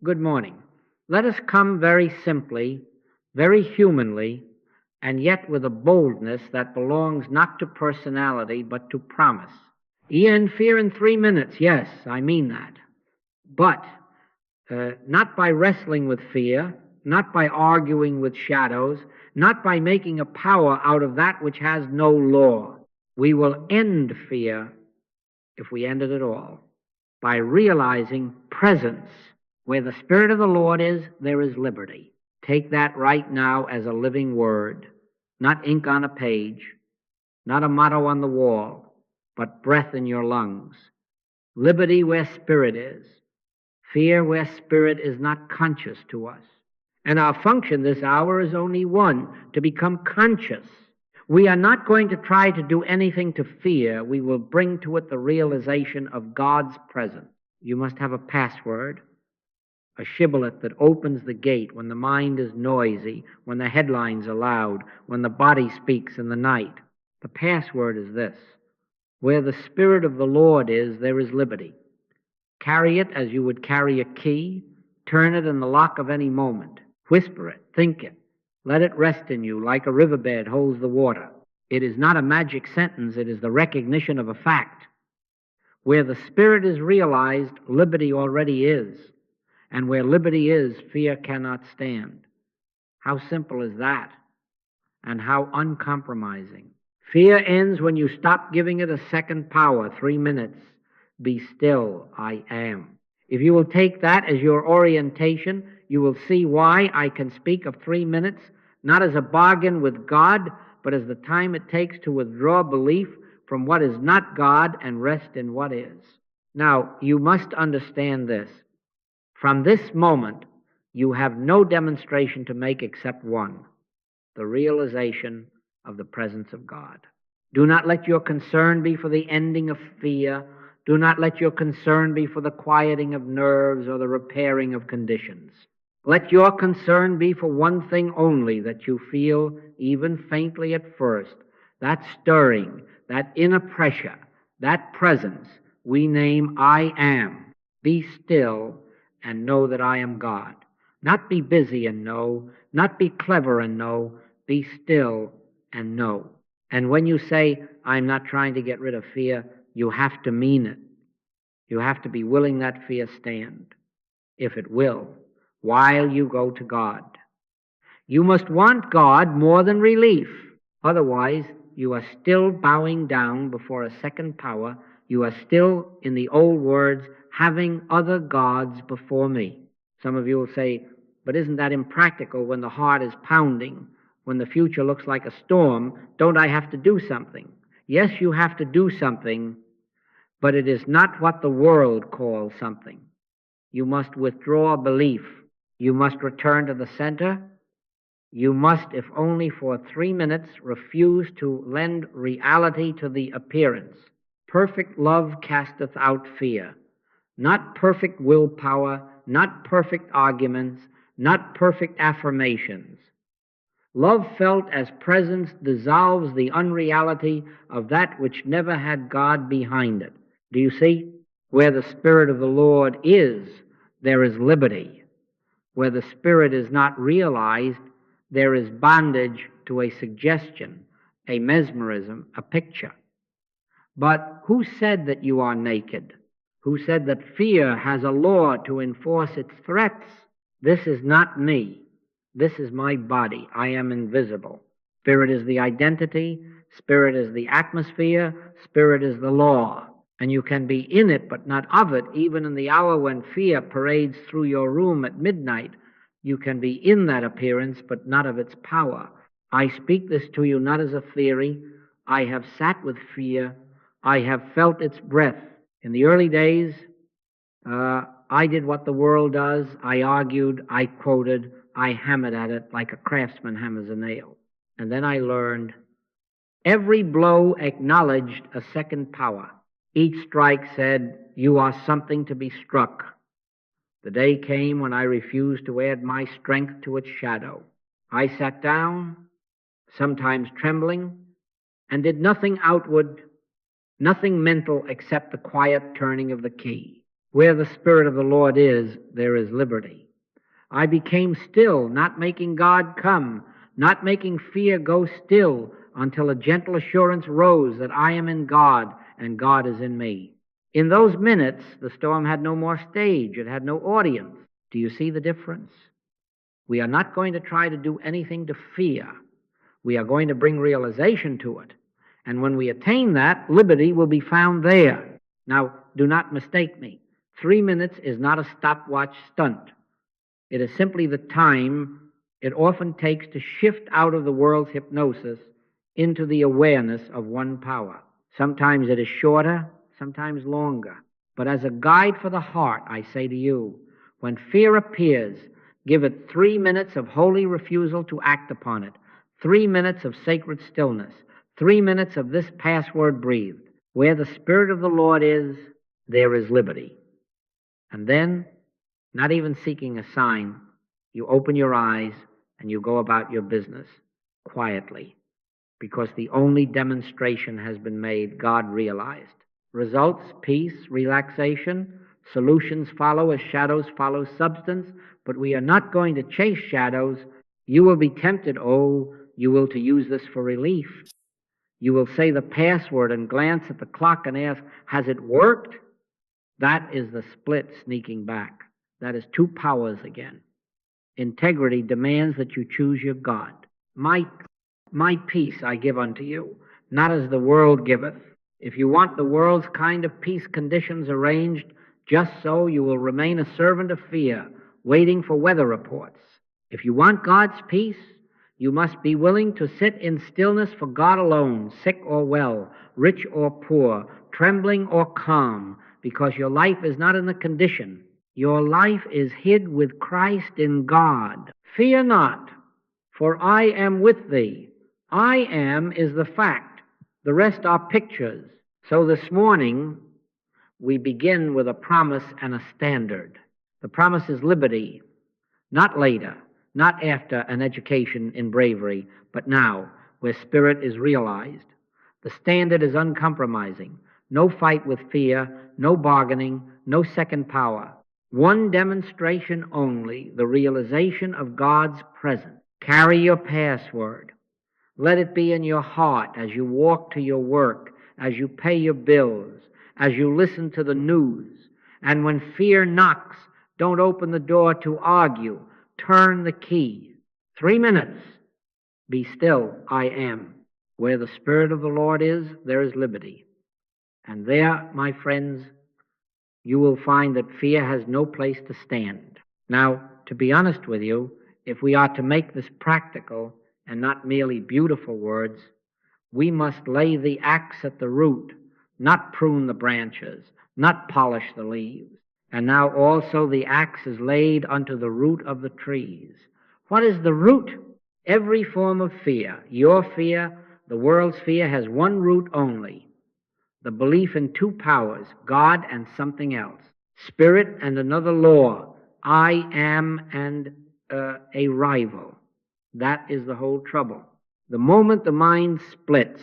Good morning. Let us come very simply, very humanly, and yet with a boldness that belongs not to personality but to promise. Fear in 3 minutes, yes, I mean that. But not by wrestling with fear, not by arguing with shadows, not by making a power out of that which has no law. We will end fear, if we end it at all, by realizing presence. Where the Spirit of the Lord is, there is liberty. Take that right now as a living word, not ink on a page, not a motto on the wall, but breath in your lungs. Liberty where Spirit is. Fear where Spirit is not conscious to us. And our function this hour is only one, to become conscious. We are not going to try to do anything to fear. We will bring to it the realization of God's presence. You must have a password, a shibboleth that opens the gate when the mind is noisy, when the headlines are loud, when the body speaks in the night. The password is this: where the Spirit of the Lord is, there is liberty. Carry it as you would carry a key. Turn it in the lock of any moment. Whisper it. Think it. Let it rest in you like a riverbed holds the water. It is not a magic sentence. It is the recognition of a fact. Where the Spirit is realized, liberty already is. And where liberty is, fear cannot stand. How simple is that? And how uncompromising. Fear ends when you stop giving it a second power, 3 minutes. Be still, I am. If you will take that as your orientation, you will see why I can speak of 3 minutes, not as a bargain with God, but as the time it takes to withdraw belief from what is not God and rest in what is. Now, you must understand this. From this moment, you have no demonstration to make except one: the realization of the presence of God. Do not let your concern be for the ending of fear. Do not let your concern be for the quieting of nerves or the repairing of conditions. Let your concern be for one thing only, that you feel, even faintly at first, that stirring, that inner pressure, that presence we name I am. Be still and know that I am God. Not be busy and know, not be clever and know, be still and know. And when you say, I'm not trying to get rid of fear, you have to mean it. You have to be willing that fear stand, if it will, while you go to God. You must want God more than relief. Otherwise, you are still bowing down before a second power. You are still, in the old words, having other gods before me. Some of you will say, but isn't that impractical when the heart is pounding, when the future looks like a storm? Don't I have to do something? Yes, you have to do something, but it is not what the world calls something. You must withdraw belief. You must return to the center. You must, if only for 3 minutes, refuse to lend reality to the appearance. Perfect love casteth out fear. Not perfect willpower, not perfect arguments, not perfect affirmations. Love felt as presence dissolves the unreality of that which never had God behind it. Do you see? Where the Spirit of the Lord is, there is liberty. Where the Spirit is not realized, there is bondage to a suggestion, a mesmerism, a picture. But who said that you are naked? Who said that fear has a law to enforce its threats? This is not me. This is my body. I am invisible. Spirit is the identity. Spirit is the atmosphere. Spirit is the law. And you can be in it, but not of it, even in the hour when fear parades through your room at midnight. You can be in that appearance, but not of its power. I speak this to you not as a theory. I have sat with fear. I have felt its breath. In the early days, I did what the world does. I argued, I quoted, I hammered at it like a craftsman hammers a nail. And then I learned every blow acknowledged a second power. Each strike said, you are something to be struck. The day came when I refused to add my strength to its shadow. I sat down, sometimes trembling, and did nothing outward, nothing mental except the quiet turning of the key. Where the Spirit of the Lord is, there is liberty. I became still, not making God come, not making fear go still, until a gentle assurance rose that I am in God and God is in me. In those minutes, the storm had no more stage. It had no audience. Do you see the difference? We are not going to try to do anything to fear. We are going to bring realization to it. And when we attain that, liberty will be found there. Now, do not mistake me. 3 minutes is not a stopwatch stunt. It is simply the time it often takes to shift out of the world's hypnosis into the awareness of one power. Sometimes it is shorter, sometimes longer. But as a guide for the heart, I say to you, when fear appears, give it 3 minutes of holy refusal to act upon it, 3 minutes of sacred stillness, 3 minutes of this password breathed. Where the Spirit of the Lord is, there is liberty. And then, not even seeking a sign, you open your eyes and you go about your business quietly, because the only demonstration has been made, God realized. Results, peace, relaxation, solutions follow as shadows follow substance, but we are not going to chase shadows. You will be tempted, you will to use this for relief. You will say the password and glance at the clock and ask, has it worked? That is the split sneaking back. That is two powers again. Integrity demands that you choose your God. My peace I give unto you, not as the world giveth. If you want the world's kind of peace conditions arranged, just so you will remain a servant of fear, waiting for weather reports. If you want God's peace, you must be willing to sit in stillness for God alone, sick or well, rich or poor, trembling or calm, because your life is not in the condition. Your life is hid with Christ in God. Fear not, for I am with thee. I am is the fact. The rest are pictures. So this morning, we begin with a promise and a standard. The promise is liberty, not later, not after an education in bravery, but now, where spirit is realized. The standard is uncompromising. No fight with fear, no bargaining, no second power. One demonstration only, the realization of God's presence. Carry your password. Let it be in your heart as you walk to your work, as you pay your bills, as you listen to the news. And when fear knocks, don't open the door to argue. Turn the key. 3 minutes. Be still, I am. Where the Spirit of the Lord is, there is liberty. And there, my friends, you will find that fear has no place to stand. Now, to be honest with you, if we are to make this practical and not merely beautiful words, we must lay the axe at the root, not prune the branches, not polish the leaves. And now also the axe is laid unto the root of the trees. What is the root? Every form of fear, your fear, the world's fear, has one root only. The belief in two powers, God and something else, spirit and another law, I am and a rival. That is the whole trouble. The moment the mind splits,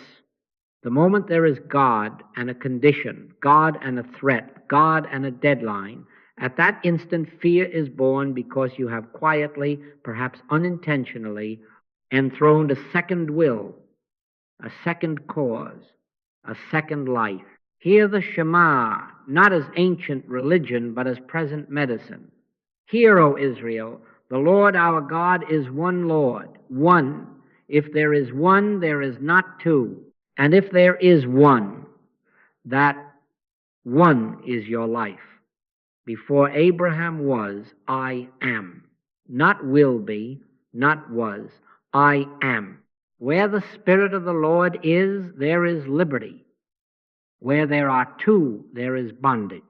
the moment there is God and a condition, God and a threat, God and a deadline, at that instant fear is born, because you have quietly, perhaps unintentionally, enthroned a second will, a second cause, a second life. Hear the Shema, not as ancient religion, but as present medicine. Hear, O Israel, the Lord our God is one Lord, one. If there is one, there is not two. And if there is one, that one is your life. Before Abraham was, I am. Not will be, not was. I am. Where the Spirit of the Lord is, there is liberty. Where there are two, there is bondage.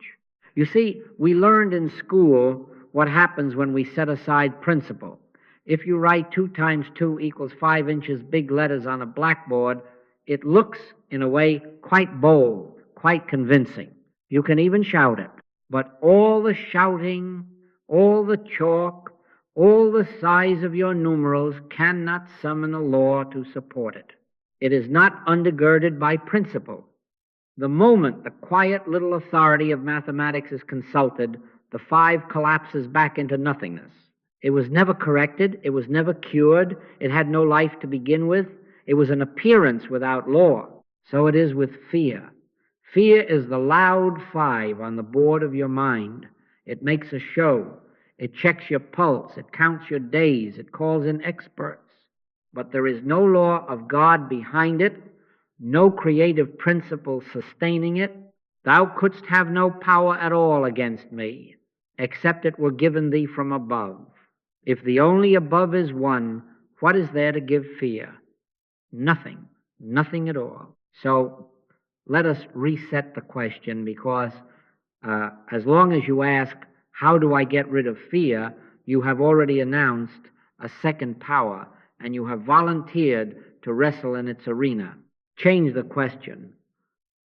You see, we learned in school what happens when we set aside principle. If you write 2 times 2 equals 5 inches big letters on a blackboard, it looks, in a way, quite bold, quite convincing. You can even shout it. But all the shouting, all the chalk, all the size of your numerals cannot summon a law to support it. It is not undergirded by principle. The moment the quiet little authority of mathematics is consulted, the 5 collapses back into nothingness. It was never corrected. It was never cured. It had no life to begin with. It was an appearance without law. So it is with fear. Fear is the loud 5 on the board of your mind. It makes a show. It checks your pulse. It counts your days. It calls in experts. But there is no law of God behind it, no creative principle sustaining it. Thou couldst have no power at all against me, except it were given thee from above. If the only above is one, what is there to give fear? Nothing. Nothing at all. So let us reset the question, because as long as you ask, how do I get rid of fear, you have already announced a second power, and you have volunteered to wrestle in its arena. Change the question.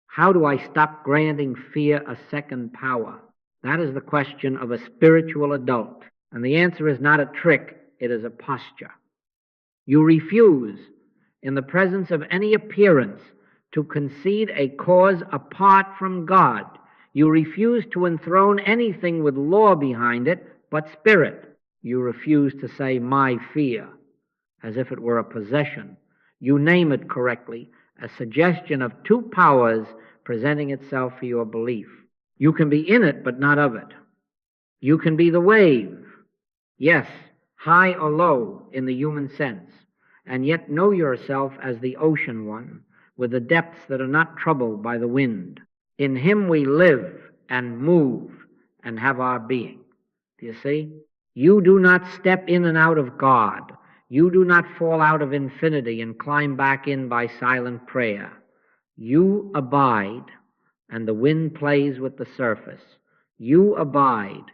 How do I stop granting fear a second power? That is the question of a spiritual adult. And the answer is not a trick, it is a posture. You refuse, in the presence of any appearance, to concede a cause apart from God. You refuse to enthrone anything with law behind it but spirit. You refuse to say, my fear, as if it were a possession. You name it correctly, a suggestion of 2 powers presenting itself for your belief. You can be in it, but not of it. You can be the wave, yes, high or low in the human sense, and yet know yourself as the ocean one, with the depths that are not troubled by the wind. In him we live and move and have our being. Do you see? You do not step in and out of God. You do not fall out of infinity and climb back in by silent prayer. You abide, and the wind plays with the surface. You abide,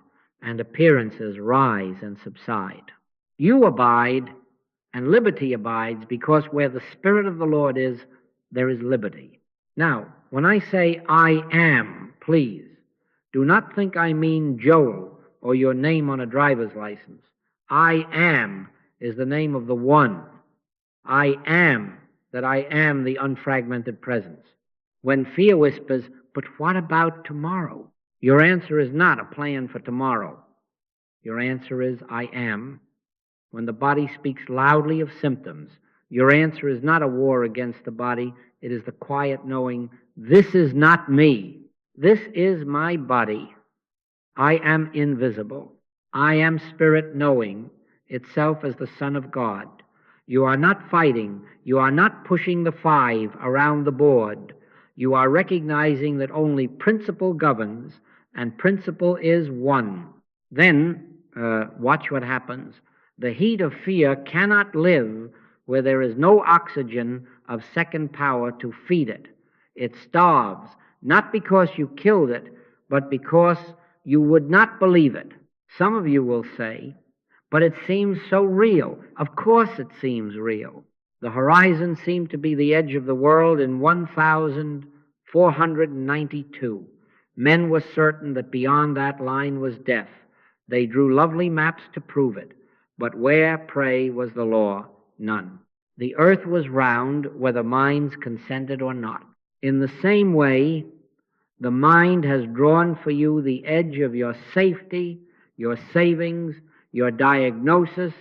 and appearances rise and subside. You abide, and liberty abides, because where the Spirit of the Lord is, there is liberty. Now, when I say I am, please, do not think I mean Joel or your name on a driver's license. I am is the name of the One. I am that I am the unfragmented presence. When fear whispers, but what about tomorrow? Your answer is not a plan for tomorrow. Your answer is I am. When the body speaks loudly of symptoms, your answer is not a war against the body. It is the quiet knowing, this is not me. This is my body. I am invisible. I am spirit knowing itself as the Son of God. You are not fighting. You are not pushing the 5 around the board. You are recognizing that only principle governs, and principle is one. Then, watch what happens. The heat of fear cannot live where there is no oxygen of second power to feed it. It starves, not because you killed it, but because you would not believe it. Some of you will say, but it seems so real. Of course it seems real. The horizon seemed to be the edge of the world in 1492. Men were certain that beyond that line was death. They drew lovely maps to prove it. But where, pray, was the law? None. The earth was round, whether minds consented or not. In the same way, the mind has drawn for you the edge of your safety, your savings, your diagnosis,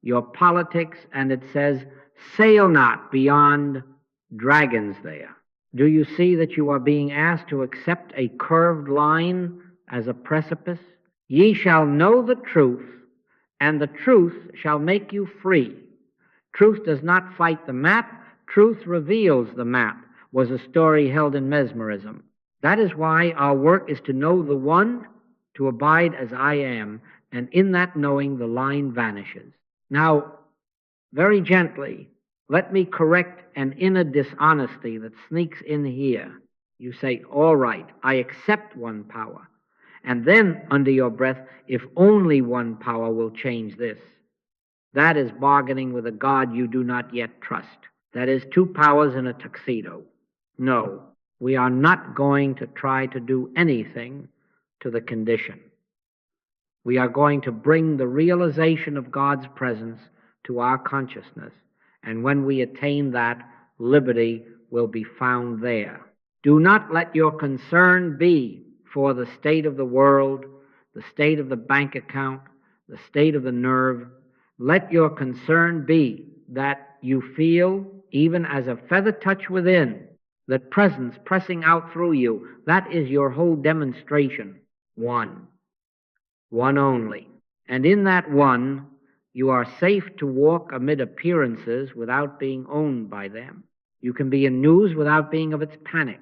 your politics, and it says, sail not beyond dragons there. Do you see that you are being asked to accept a curved line as a precipice? Ye shall know the truth, and the truth shall make you free. Truth does not fight the map. Truth reveals the map, was a story held in mesmerism. That is why our work is to know the One, to abide as I am, and in that knowing the line vanishes. Now, very gently, let me correct an inner dishonesty that sneaks in here. You say, all right, I accept one power. And then, under your breath, if only one power will change this. That is bargaining with a God you do not yet trust. That is 2 powers in a tuxedo. No, we are not going to try to do anything to the condition. We are going to bring the realization of God's presence to our consciousness. And when we attain that, liberty will be found there. Do not let your concern be for the state of the world, the state of the bank account, the state of the nerve. Let your concern be that you feel, even as a feather touch within, that presence pressing out through you. That is your whole demonstration. One only. And in that one, you are safe to walk amid appearances without being owned by them. You can be in news without being of its panic.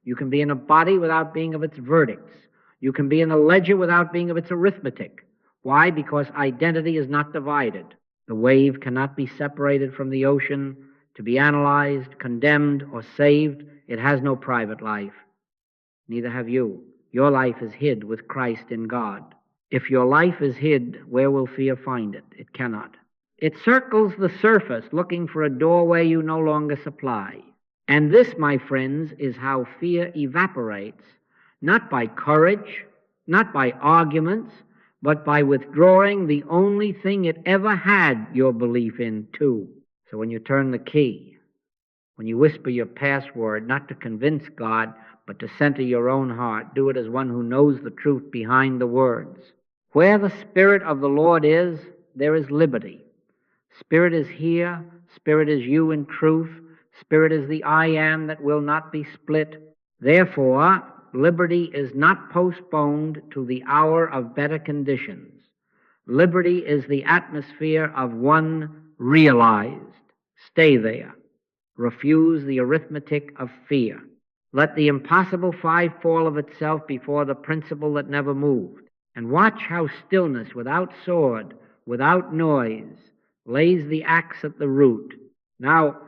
You can be in a body without being of its verdicts. You can be in a ledger without being of its arithmetic. Why? Because identity is not divided. The wave cannot be separated from the ocean to be analyzed, condemned, or saved. It has no private life. Neither have you. Your life is hid with Christ in God. If your life is hid, where will fear find it? It cannot. It circles the surface looking for a doorway you no longer supply. And this, my friends, is how fear evaporates, not by courage, not by arguments, but by withdrawing the only thing it ever had your belief in, too. So when you turn the key, when you whisper your password, not to convince God, but to center your own heart, do it as one who knows the truth behind the words. Where the Spirit of the Lord is, there is liberty. Spirit is here. Spirit is you in truth. Spirit is the I am that will not be split. Therefore, liberty is not postponed to the hour of better conditions. Liberty is the atmosphere of one realized. Stay there. Refuse the arithmetic of fear. Let the impossible five fall of itself before the principle that never moved. And watch how stillness, without sword, without noise, lays the axe at the root. Now,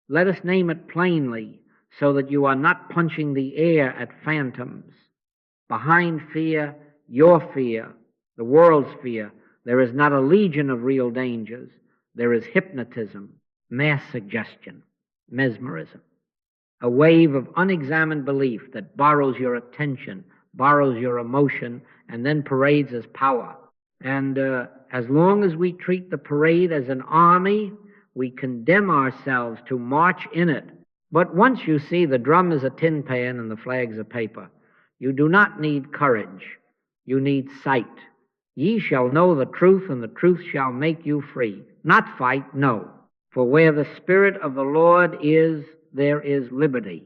let us name it plainly, so that you are not punching the air at phantoms. Behind fear, your fear, the world's fear, there is not a legion of real dangers. There is hypnotism, mass suggestion, mesmerism, a wave of unexamined belief that borrows your attention, borrows your emotion, and then parades as power. And as long as we treat the parade as an army, we condemn ourselves to march in it. But once you see the drum is a tin pan and the flag's a paper, you do not need courage. You need sight. Ye shall know the truth, and the truth shall make you free. Not fight, no. For where the Spirit of the Lord is, there is liberty.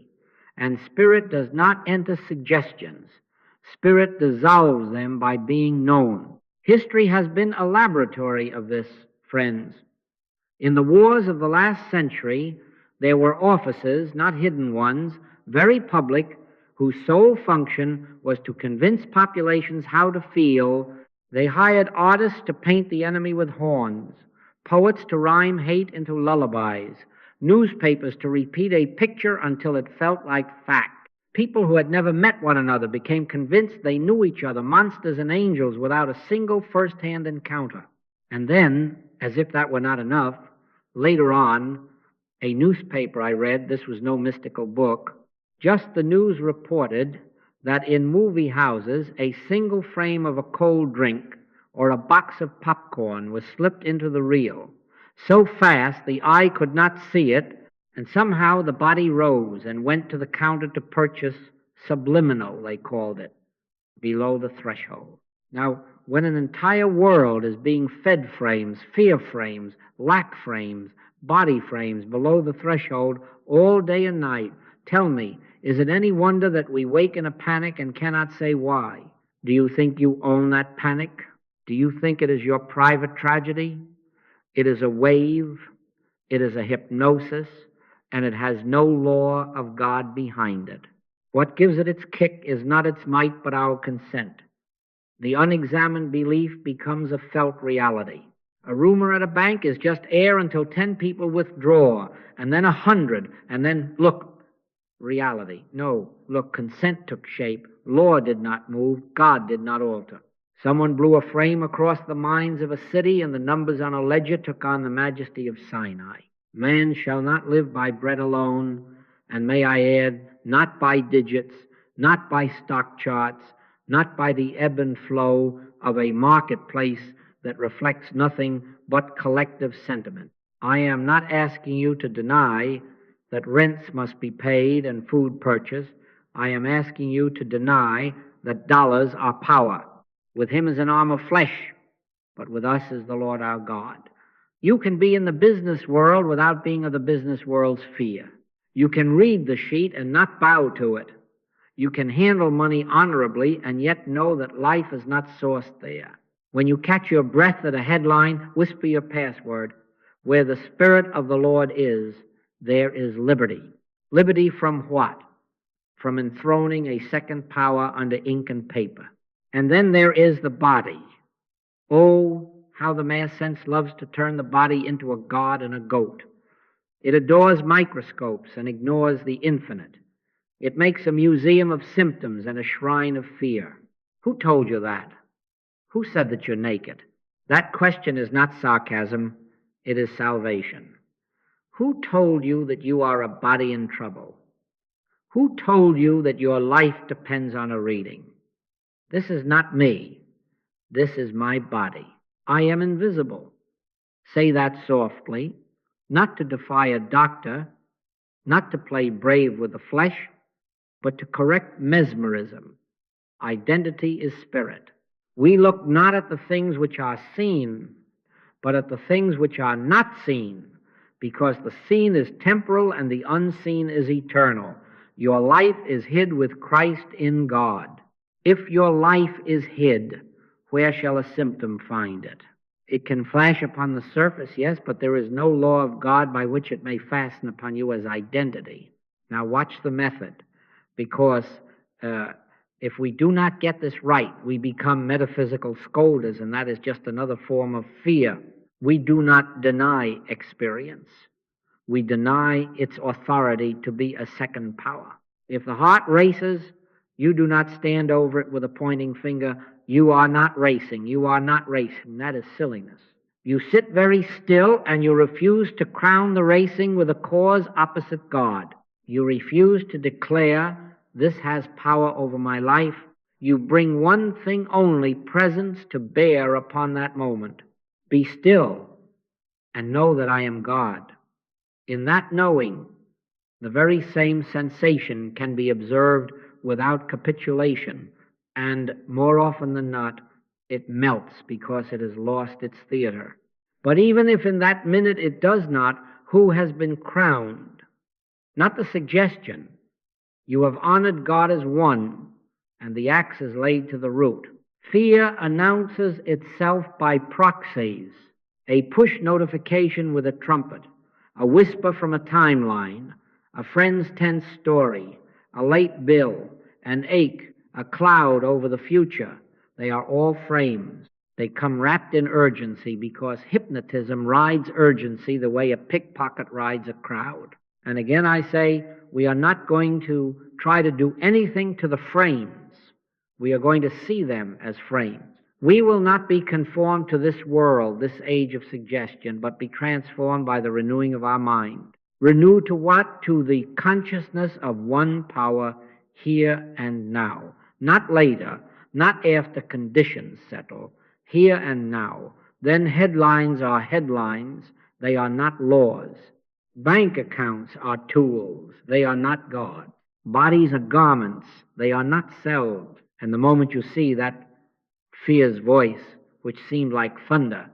And Spirit does not enter suggestions. Spirit dissolves them by being known. History has been a laboratory of this, friends. In the wars of the last century, there were offices, not hidden ones, very public, whose sole function was to convince populations how to feel. They hired artists to paint the enemy with horns, poets to rhyme hate into lullabies, newspapers to repeat a picture until it felt like fact. People who had never met one another became convinced they knew each other, monsters and angels, without a single first-hand encounter. And then, as if that were not enough, later on, a newspaper I read, this was no mystical book, just the news reported that in movie houses, a single frame of a cold drink or a box of popcorn was slipped into the reel. So fast the eye could not see it, and somehow the body rose and went to the counter to purchase subliminal, they called it, below the threshold. Now, when an entire world is being fed frames, fear frames, lack frames, body frames below the threshold all day and night, tell me, is it any wonder that we wake in a panic and cannot say why? Do you think you own that panic? Do you think it is your private tragedy? It is a wave, it is a hypnosis, and it has no law of God behind it. What gives it its kick is not its might, but our consent. The unexamined belief becomes a felt reality. A rumor at a bank is just air until 10 people withdraw, and then 100, and then, look, reality. No, look, consent took shape. Law did not move. God did not alter. Someone blew a frame across the minds of a city, and the numbers on a ledger took on the majesty of Sinai. Man shall not live by bread alone, and may I add, not by digits, not by stock charts, not by the ebb and flow of a marketplace that reflects nothing but collective sentiment. I am not asking you to deny that rents must be paid and food purchased, I am asking you to deny that dollars are power. With him is an arm of flesh, but with us is the Lord our God. You can be in the business world without being of the business world's fear. You can read the sheet and not bow to it. You can handle money honorably and yet know that life is not sourced there. When you catch your breath at a headline, whisper your password. Where the Spirit of the Lord is, there is liberty. Liberty from what? From enthroning a second power under ink and paper. And then there is the body. Oh, how the mass sense loves to turn the body into a god and a goat. It adores microscopes and ignores the infinite. It makes a museum of symptoms and a shrine of fear. Who told you that? Who said that you're naked? That question is not sarcasm, it is salvation. Who told you that you are a body in trouble? Who told you that your life depends on a reading? This is not me. This is my body. I am invisible. Say that softly, not to defy a doctor, not to play brave with the flesh, but to correct mesmerism. Identity is spirit. We look not at the things which are seen, but at the things which are not seen, because the seen is temporal and the unseen is eternal. Your life is hid with Christ in God. If your life is hid, where shall a symptom find it? It can flash upon the surface, yes, but there is no law of God by which it may fasten upon you as identity. Now watch the method, because if we do not get this right, we become metaphysical scolders, and that is just another form of fear. We do not deny experience. We deny its authority to be a second power. If the heart races, you do not stand over it with a pointing finger. You are not racing. You are not racing. That is silliness. You sit very still and you refuse to crown the racing with a cause opposite God. You refuse to declare, this has power over my life. You bring one thing only, presence, to bear upon that moment. Be still and know that I am God. In that knowing, the very same sensation can be observed without capitulation, and more often than not, it melts because it has lost its theater. But even if in that minute it does not, who has been crowned? Not the suggestion. You have honored God as one, and the axe is laid to the root. Fear announces itself by proxies, a push notification with a trumpet, a whisper from a timeline, a friend's tense story, a late bill, an ache, a cloud over the future. They are all frames. They come wrapped in urgency because hypnotism rides urgency the way a pickpocket rides a crowd. And again I say, we are not going to try to do anything to the frames. We are going to see them as frames. We will not be conformed to this world, this age of suggestion, but be transformed by the renewing of our mind. Renewed to what? To the consciousness of one power here and now. Not later, not after conditions settle. Here and now. Then headlines are headlines. They are not laws. Bank accounts are tools. They are not God. Bodies are garments. They are not selves. And the moment you see that fear's voice, which seemed like thunder,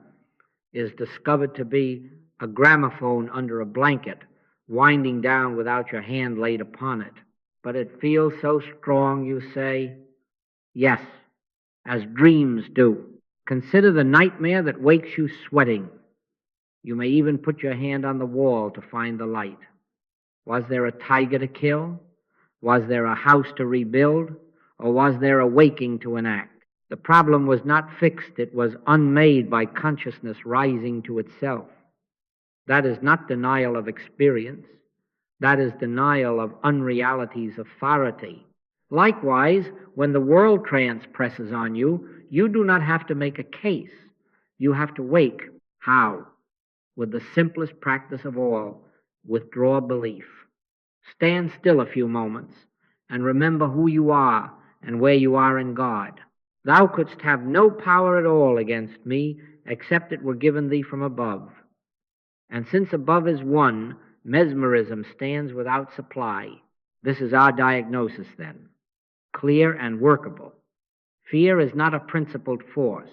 is discovered to be a gramophone under a blanket, winding down without your hand laid upon it. But it feels so strong, you say, yes, as dreams do. Consider the nightmare that wakes you sweating. You may even put your hand on the wall to find the light. Was there a tiger to kill? Was there a house to rebuild? Or was there a waking to enact? The problem was not fixed. It was unmade by consciousness rising to itself. That is not denial of experience. That is denial of unreality's authority. Likewise, when the world trance presses on you, you do not have to make a case. You have to wake. How? With the simplest practice of all, withdraw belief. Stand still a few moments and remember who you are and where you are in God. Thou couldst have no power at all against me except it were given thee from above. And since above is one, Mesmerism stands without supply. This is our diagnosis, then, clear and workable. Fear is not a principled force.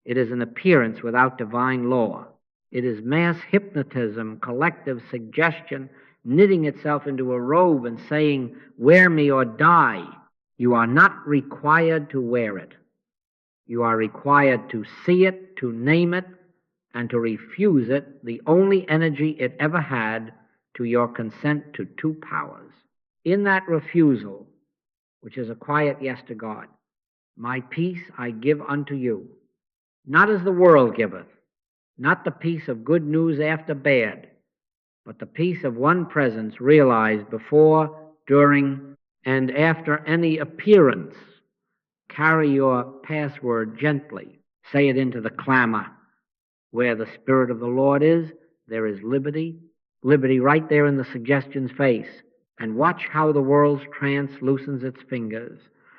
It is an appearance without divine law. It is mass hypnotism, collective suggestion, knitting itself into a robe and saying, "Wear me or die." You are not required to wear it. You are required to see it, to name it, and to refuse it, the only energy it ever had, to your consent to two powers. In that refusal, which is a quiet yes to God, "My peace I give unto you, not as the world giveth," not the peace of good news after bad, but the peace of one presence realized before, during, and after any appearance. Carry your password gently. Say it into the clamor. Where the Spirit of the Lord is, there is liberty. Liberty right there in the suggestion's face. And watch how the world's trance loosens its fingers,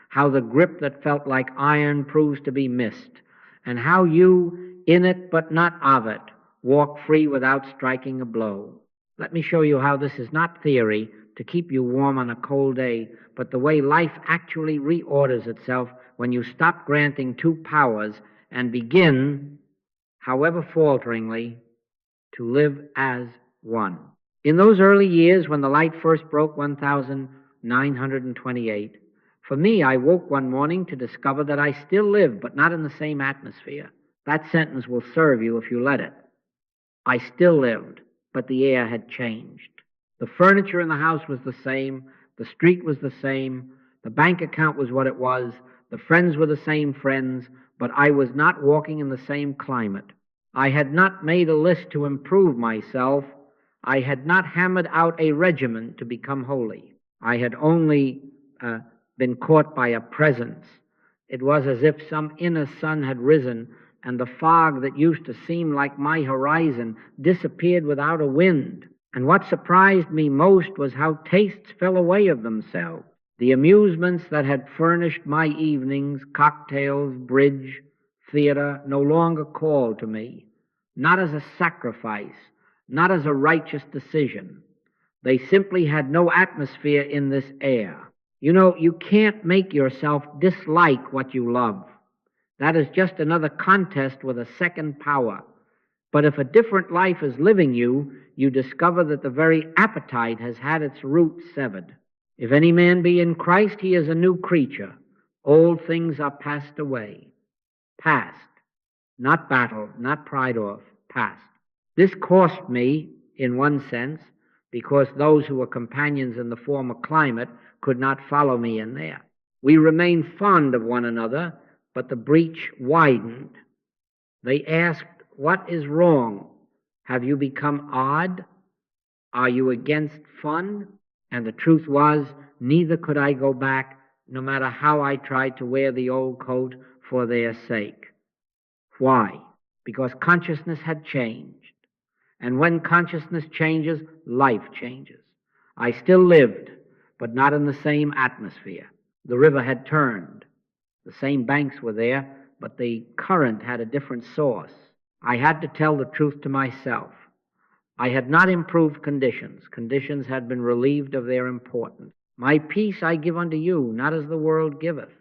how the grip that felt like iron proves to be mist, and how you, in it but not of it, walk free without striking a blow. Let me show you how this is not theory to keep you warm on a cold day, but the way life actually reorders itself when you stop granting two powers and begin, however falteringly, to live as one. In those early years when the light first broke 1928, for me, I woke one morning to discover that I still lived, but not in the same atmosphere. That sentence will serve you if you let it. I still lived, but the air had changed. The furniture in the house was the same, the street was the same, the bank account was what it was, the friends were the same friends, but I was not walking in the same climate. I had not made a list to improve myself. I had not hammered out a regimen to become holy. I had only been caught by a presence. It was as if some inner sun had risen, and the fog that used to seem like my horizon disappeared without a wind. And what surprised me most was how tastes fell away of themselves. The amusements that had furnished my evenings, cocktails, bridge, theater, no longer called to me, not as a sacrifice, not as a righteous decision. They simply had no atmosphere in this air. You know, you can't make yourself dislike what you love. That is just another contest with a second power. But if a different life is living you, you discover that the very appetite has had its root severed. If any man be in Christ, he is a new creature. Old things are passed away. Past. Not battled, not pried off. Past. This cost me, in one sense, because those who were companions in the former climate could not follow me in there. We remained fond of one another, but the breach widened. They asked, "What is wrong? Have you become odd? Are you against fun?" And the truth was, neither could I go back, no matter how I tried to wear the old coat for their sake. Why? Because consciousness had changed. And when consciousness changes, life changes. I still lived, but not in the same atmosphere. The river had turned. The same banks were there, but the current had a different source. I had to tell the truth to myself. I had not improved conditions. Conditions had been relieved of their importance. "My peace I give unto you, not as the world giveth."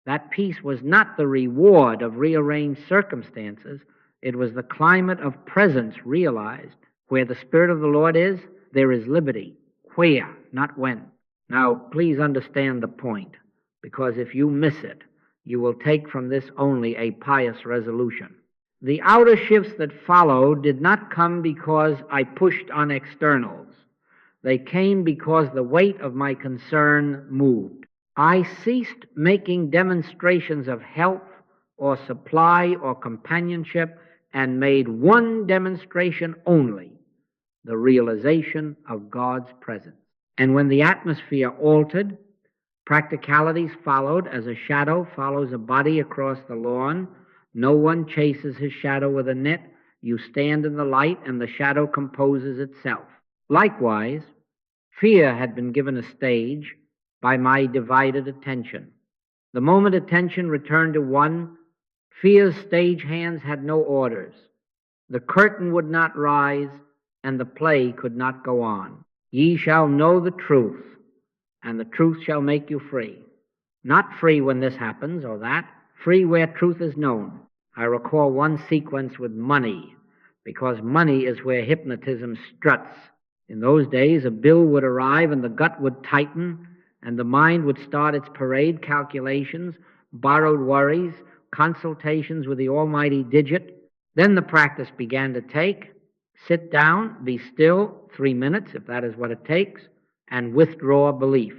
That peace was not the reward of rearranged circumstances. It was the climate of presence realized. Where the Spirit of the Lord is, there is liberty. Where, not when. Now, please understand the point, because if you miss it, you will take from this only a pious resolution. The outer shifts that followed did not come because I pushed on externals. They came because the weight of my concern moved. I ceased making demonstrations of help or supply or companionship and made one demonstration only, the realization of God's presence. And when the atmosphere altered, practicalities followed as a shadow follows a body across the lawn. No one chases his shadow with a net. You stand in the light and the shadow composes itself. Likewise, fear had been given a stage by my divided attention. The moment attention returned to one, fear's stage hands had no orders. The curtain would not rise and the play could not go on. Ye shall know the truth, and the truth shall make you free. Not free when this happens or that, free where truth is known. I recall one sequence with money, because money is where hypnotism struts. In those days, a bill would arrive and the gut would tighten, and the mind would start its parade calculations, borrowed worries, consultations with the almighty digit. Then the practice began to take. Sit down, be still, 3 minutes, if that is what it takes, and withdraw belief.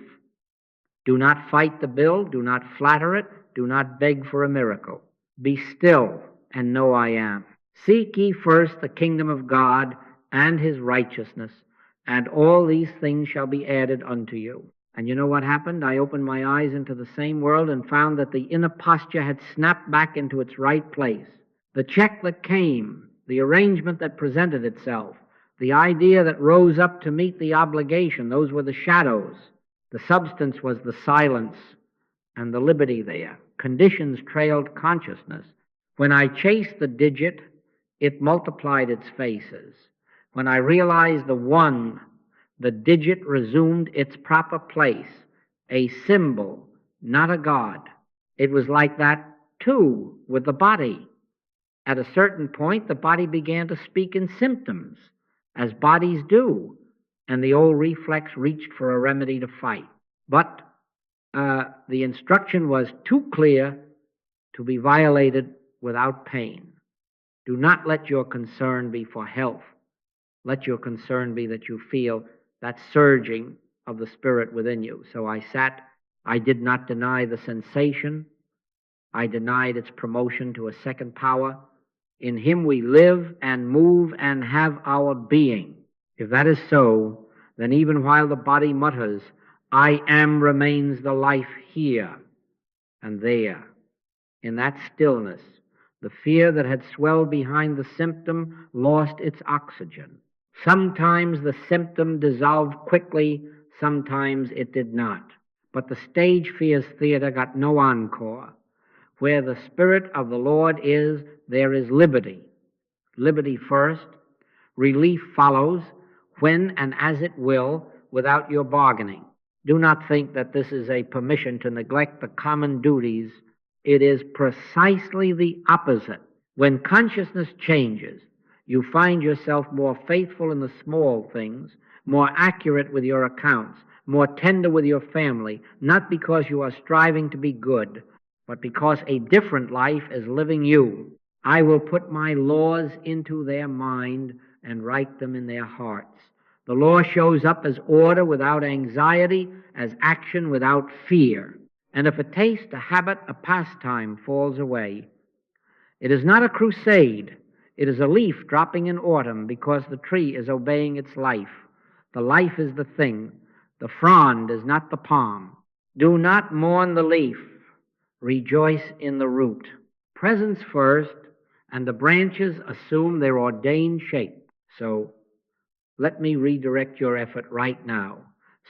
Do not fight the bill, do not flatter it, do not beg for a miracle. Be still and know I am. Seek ye first the kingdom of God and his righteousness, and all these things shall be added unto you. And you know what happened? I opened my eyes into the same world and found that the inner posture had snapped back into its right place. The check that came, the arrangement that presented itself, the idea that rose up to meet the obligation, those were the shadows. The substance was the silence and the liberty there. Conditions trailed consciousness. When I chased the digit, it multiplied its faces. When I realized the one, the digit resumed its proper place, a symbol, not a god. It was like that, too, with the body. At a certain point, the body began to speak in symptoms, as bodies do, and the old reflex reached for a remedy to fight. But the instruction was too clear to be violated without pain. Do not let your concern be for health. Let your concern be that you feel that surging of the spirit within you. So I sat. I did not deny the sensation. I denied its promotion to a second power. In him we live and move and have our being. If that is so, then even while the body mutters, I am, remains the life here and there. In that stillness, the fear that had swelled behind the symptom lost its oxygen. Sometimes the symptom dissolved quickly, sometimes it did not. But the stage fear's theater got no encore. Where the Spirit of the Lord is, there is liberty. Liberty first. Relief follows, when and as it will, without your bargaining. Do not think that this is a permission to neglect the common duties. It is precisely the opposite. When consciousness changes, you find yourself more faithful in the small things, more accurate with your accounts, more tender with your family, not because you are striving to be good, but because a different life is living you. I will put my laws into their mind and write them in their hearts. The law shows up as order without anxiety, as action without fear. And if a taste, a habit, a pastime falls away, it is not a crusade. It is a leaf dropping in autumn because the tree is obeying its life. The life is the thing. The frond is not the palm. Do not mourn the leaf. Rejoice in the root. Presence first, and the branches assume their ordained shape. So let me redirect your effort right now.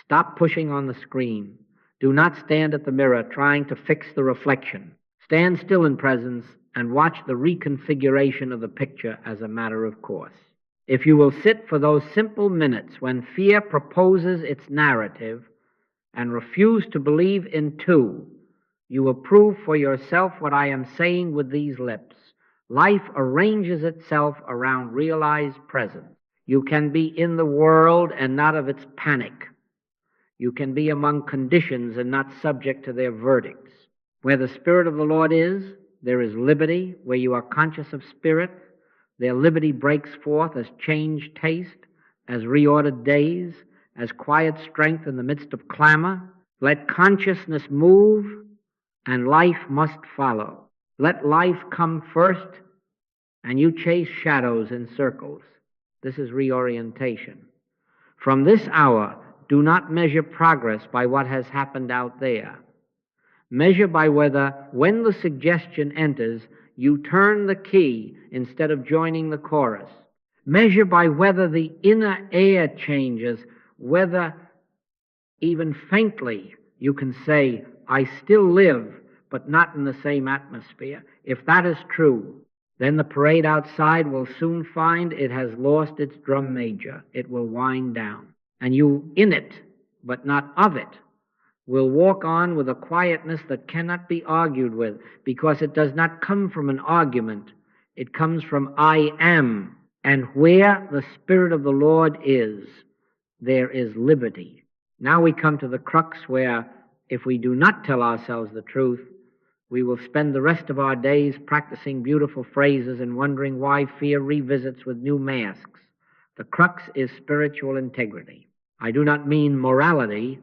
Stop pushing on the screen. Do not stand at the mirror trying to fix the reflection. Stand still in presence and watch the reconfiguration of the picture as a matter of course. If you will sit for those simple minutes when fear proposes its narrative and refuse to believe in two, you will prove for yourself what I am saying with these lips. Life arranges itself around realized presence. You can be in the world and not of its panic. You can be among conditions and not subject to their verdicts. Where the Spirit of the Lord is, there is liberty. Where you are conscious of Spirit, their liberty breaks forth as changed taste, as reordered days, as quiet strength in the midst of clamor. Let consciousness move, and life must follow. Let life come first, and you chase shadows in circles. This is reorientation. From this hour, do not measure progress by what has happened out there. Measure by whether, when the suggestion enters, you turn the key instead of joining the chorus. Measure by whether the inner air changes, whether even faintly you can say, I still live, but not in the same atmosphere. If that is true, Then the parade outside will soon find it has lost its drum major. It will wind down. And you in it, but not of it, will walk on with a quietness that cannot be argued with, because it does not come from an argument. It comes from I am. And where the Spirit of the Lord is, there is liberty. Now we come to the crux where, if we do not tell ourselves the truth, we will spend the rest of our days practicing beautiful phrases and wondering why fear revisits with new masks. The crux is spiritual integrity. I do not mean morality.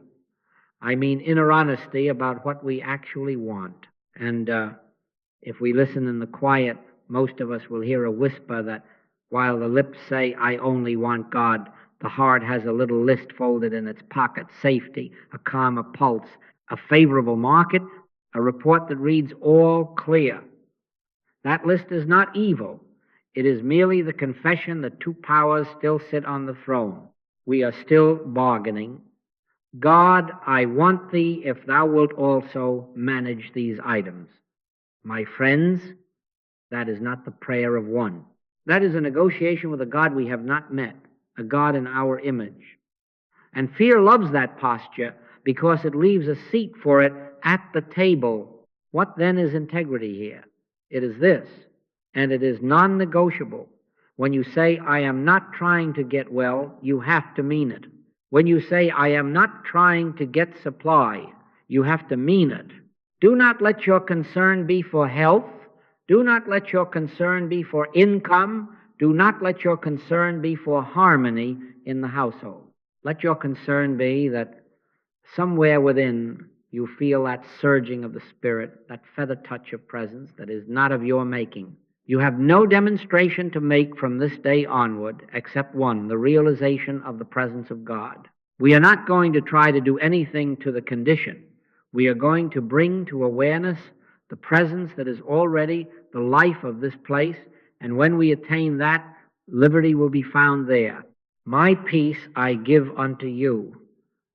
I mean inner honesty about what we actually want. And if we listen in the quiet, most of us will hear a whisper that while the lips say, I only want God, the heart has a little list folded in its pocket: safety, a calmer pulse, a favorable market, a report that reads all clear. That list is not evil. It is merely the confession that two powers still sit on the throne. We are still bargaining. God, I want thee if thou wilt also manage these items. My friends, that is not the prayer of one. That is a negotiation with a God we have not met, a God in our image. And fear loves that posture because it leaves a seat for it at the table. What then is integrity here? It is this, and it is non-negotiable. When you say, I am not trying to get well, you have to mean it. When you say, I am not trying to get supply, you have to mean it. Do not let your concern be for health. Do not let your concern be for income. Do not let your concern be for harmony in the household. Let your concern be that somewhere within you feel that surging of the Spirit, that feather touch of presence that is not of your making. You have no demonstration to make from this day onward except one, the realization of the presence of God. We are not going to try to do anything to the condition. We are going to bring to awareness the presence that is already the life of this place, and when we attain that, liberty will be found there. My peace I give unto you,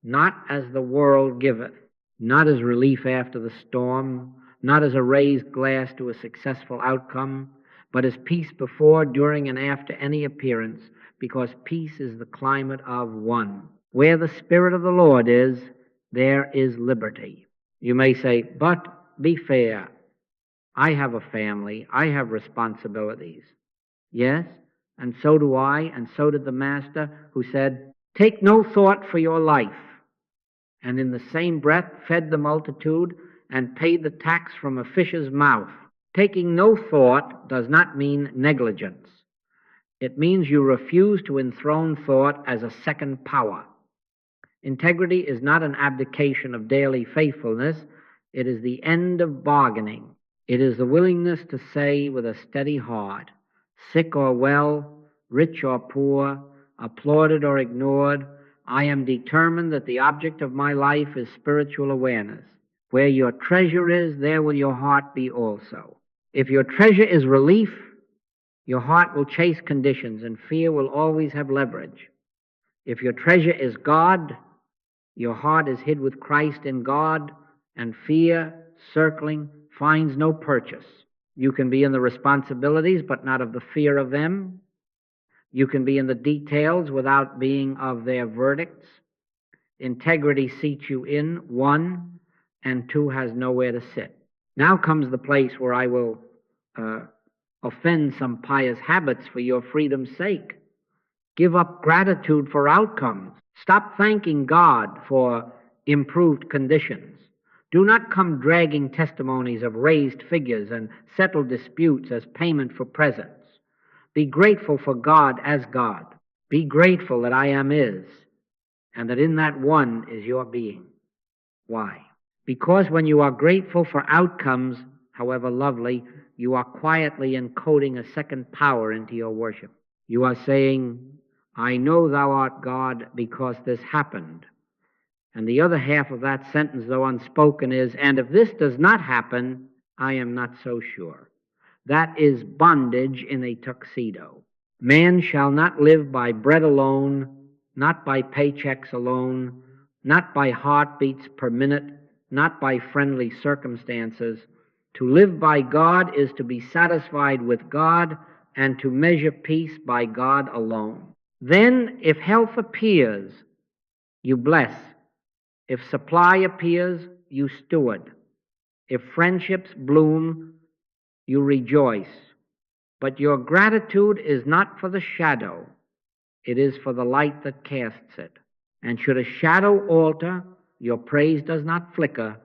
not as the world giveth, not as relief after the storm, not as a raised glass to a successful outcome, but as peace before, during, and after any appearance, because peace is the climate of one. Where the Spirit of the Lord is, there is liberty. You may say, but be fair. I have a family. I have responsibilities. Yes, and so do I, and so did the Master, who said, take no thought for your life, and in the same breath fed the multitude and paid the tax from a fish's mouth. Taking no thought does not mean negligence. It means you refuse to enthrone thought as a second power. Integrity is not an abdication of daily faithfulness. It is the end of bargaining. It is the willingness to say with a steady heart, sick or well, rich or poor, applauded or ignored, I am determined that the object of my life is spiritual awareness. Where your treasure is, there will your heart be also. If your treasure is relief, your heart will chase conditions and fear will always have leverage. If your treasure is God, your heart is hid with Christ in God, and fear, circling, finds no purchase. You can be in the responsibilities, but not of the fear of them. You can be in the details without being of their verdicts. Integrity seats you in, one, and two has nowhere to sit. Now comes the place where I will offend some pious habits for your freedom's sake. Give up gratitude for outcomes. Stop thanking God for improved conditions. Do not come dragging testimonies of raised figures and settled disputes as payment for presents. Be grateful for God as God. Be grateful that I am is, and that in that one is your being. Why? Because when you are grateful for outcomes, however lovely, you are quietly encoding a second power into your worship. You are saying, I know thou art God because this happened. And the other half of that sentence, though unspoken, is, and if this does not happen, I am not so sure. That is bondage in a tuxedo. Man shall not live by bread alone, not by paychecks alone, not by heartbeats per minute, not by friendly circumstances, To live by God is to be satisfied with God and to measure peace by God alone. Then, if health appears, you bless. If supply appears, you steward. If friendships bloom, you rejoice. But your gratitude is not for the shadow, it is for the light that casts it. And should a shadow alter, your praise does not flicker,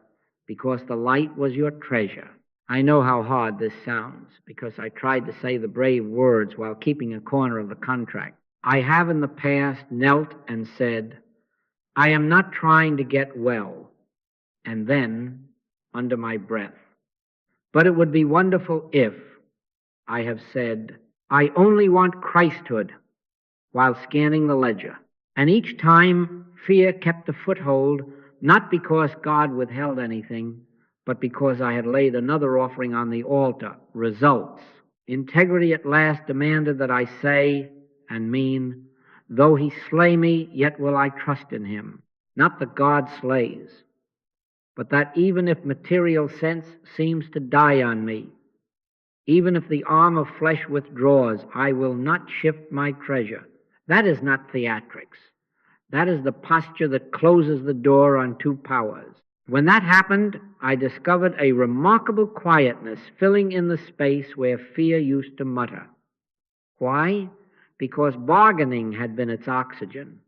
because the light was your treasure. I know how hard this sounds, because I tried to say the brave words while keeping a corner of the contract. I have in the past knelt and said, I am not trying to get well, and then, under my breath. But it would be wonderful if I have said, I only want Christhood, while scanning the ledger. And each time fear kept a foothold, not because God withheld anything, but because I had laid another offering on the altar. Results. Integrity at last demanded that I say and mean, though he slay me, yet will I trust in him. Not that God slays, but that even if material sense seems to die on me, even if the arm of flesh withdraws, I will not shift my treasure. That is not theatrics. That is the posture that closes the door on two powers. When that happened, I discovered a remarkable quietness filling in the space where fear used to mutter. Why? Because bargaining had been its oxygen.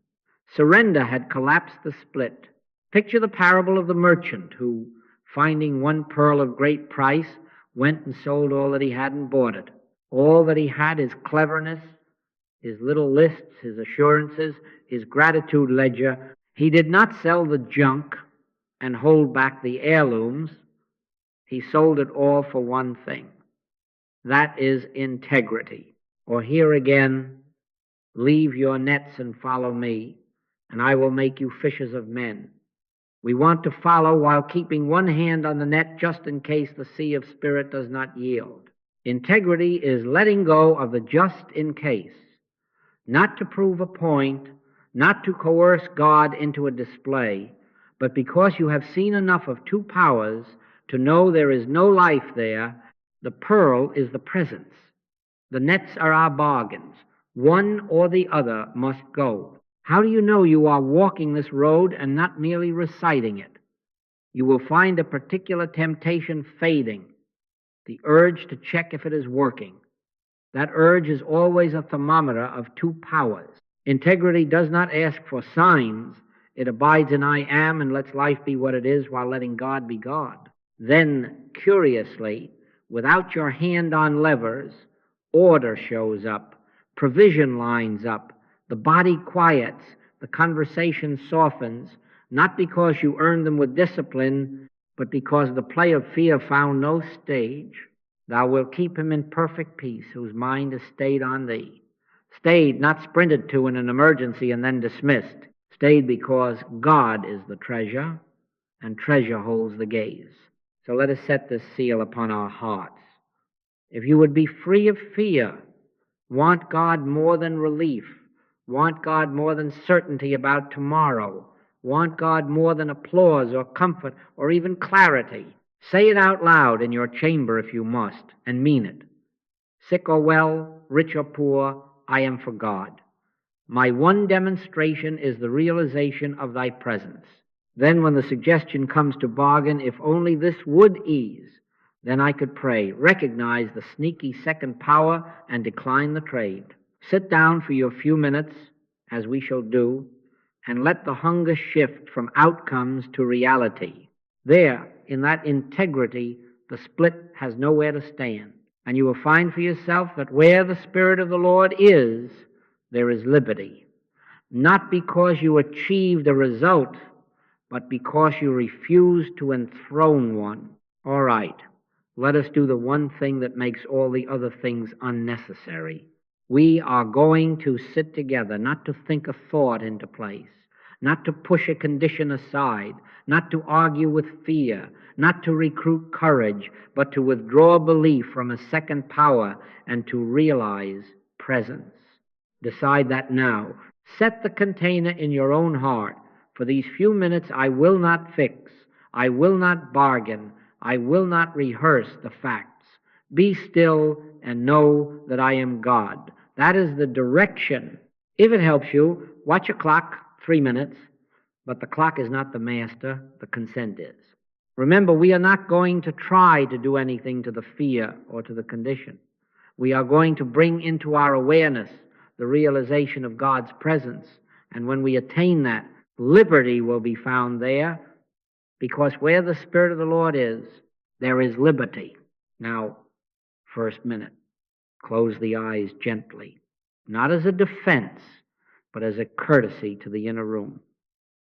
Surrender had collapsed the split. Picture the parable of the merchant who, finding one pearl of great price, went and sold all that he had and bought it. All that he had, his cleverness, his little lists, his assurances, his gratitude ledger. He did not sell the junk and hold back the heirlooms. He sold it all for one thing. That is integrity. Or here again, leave your nets and follow me, and I will make you fishers of men. We want to follow while keeping one hand on the net just in case the sea of spirit does not yield. Integrity is letting go of the just in case, not to prove a point, not to coerce God into a display, but because you have seen enough of two powers to know there is no life there. The pearl is the presence. The nets are our bargains. One or the other must go. How do you know you are walking this road and not merely reciting it? You will find a particular temptation fading, the urge to check if it is working. That urge is always a thermometer of two powers. Integrity does not ask for signs. It abides in I am and lets life be what it is while letting God be God. Then, curiously, without your hand on levers, order shows up, provision lines up, the body quiets, the conversation softens, not because you earned them with discipline, but because the play of fear found no stage. Thou wilt keep him in perfect peace, whose mind is stayed on thee. Stayed, not sprinted to in an emergency and then dismissed. Stayed because God is the treasure, and treasure holds the gaze. So let us set this seal upon our hearts. If you would be free of fear, want God more than relief, want God more than certainty about tomorrow, want God more than applause or comfort or even clarity, say it out loud in your chamber if you must, and mean it. Sick or well, rich or poor, I am for God. My one demonstration is the realization of thy presence. Then when the suggestion comes to bargain, if only this would ease, then I could pray, recognize the sneaky second power, and decline the trade. Sit down for your few minutes, as we shall do, and let the hunger shift from outcomes to reality. There, in that integrity, the split has nowhere to stand. And you will find for yourself that where the Spirit of the Lord is, there is liberty. Not because you achieved a result, but because you refused to enthrone one. All right, let us do the one thing that makes all the other things unnecessary. We are going to sit together, not to think a thought into place, not to push a condition aside, not to argue with fear, not to recruit courage, but to withdraw belief from a second power and to realize presence. Decide that now. Set the container in your own heart. For these few minutes I will not fix, I will not bargain, I will not rehearse the facts. Be still and know that I am God. That is the direction. If it helps you, watch a clock, 3 minutes, but the clock is not the master, the consent is. Remember, we are not going to try to do anything to the fear or to the condition. We are going to bring into our awareness the realization of God's presence. And when we attain that, liberty will be found there, because where the Spirit of the Lord is, there is liberty. Now, first minute, close the eyes gently, not as a defense, but as a courtesy to the inner room.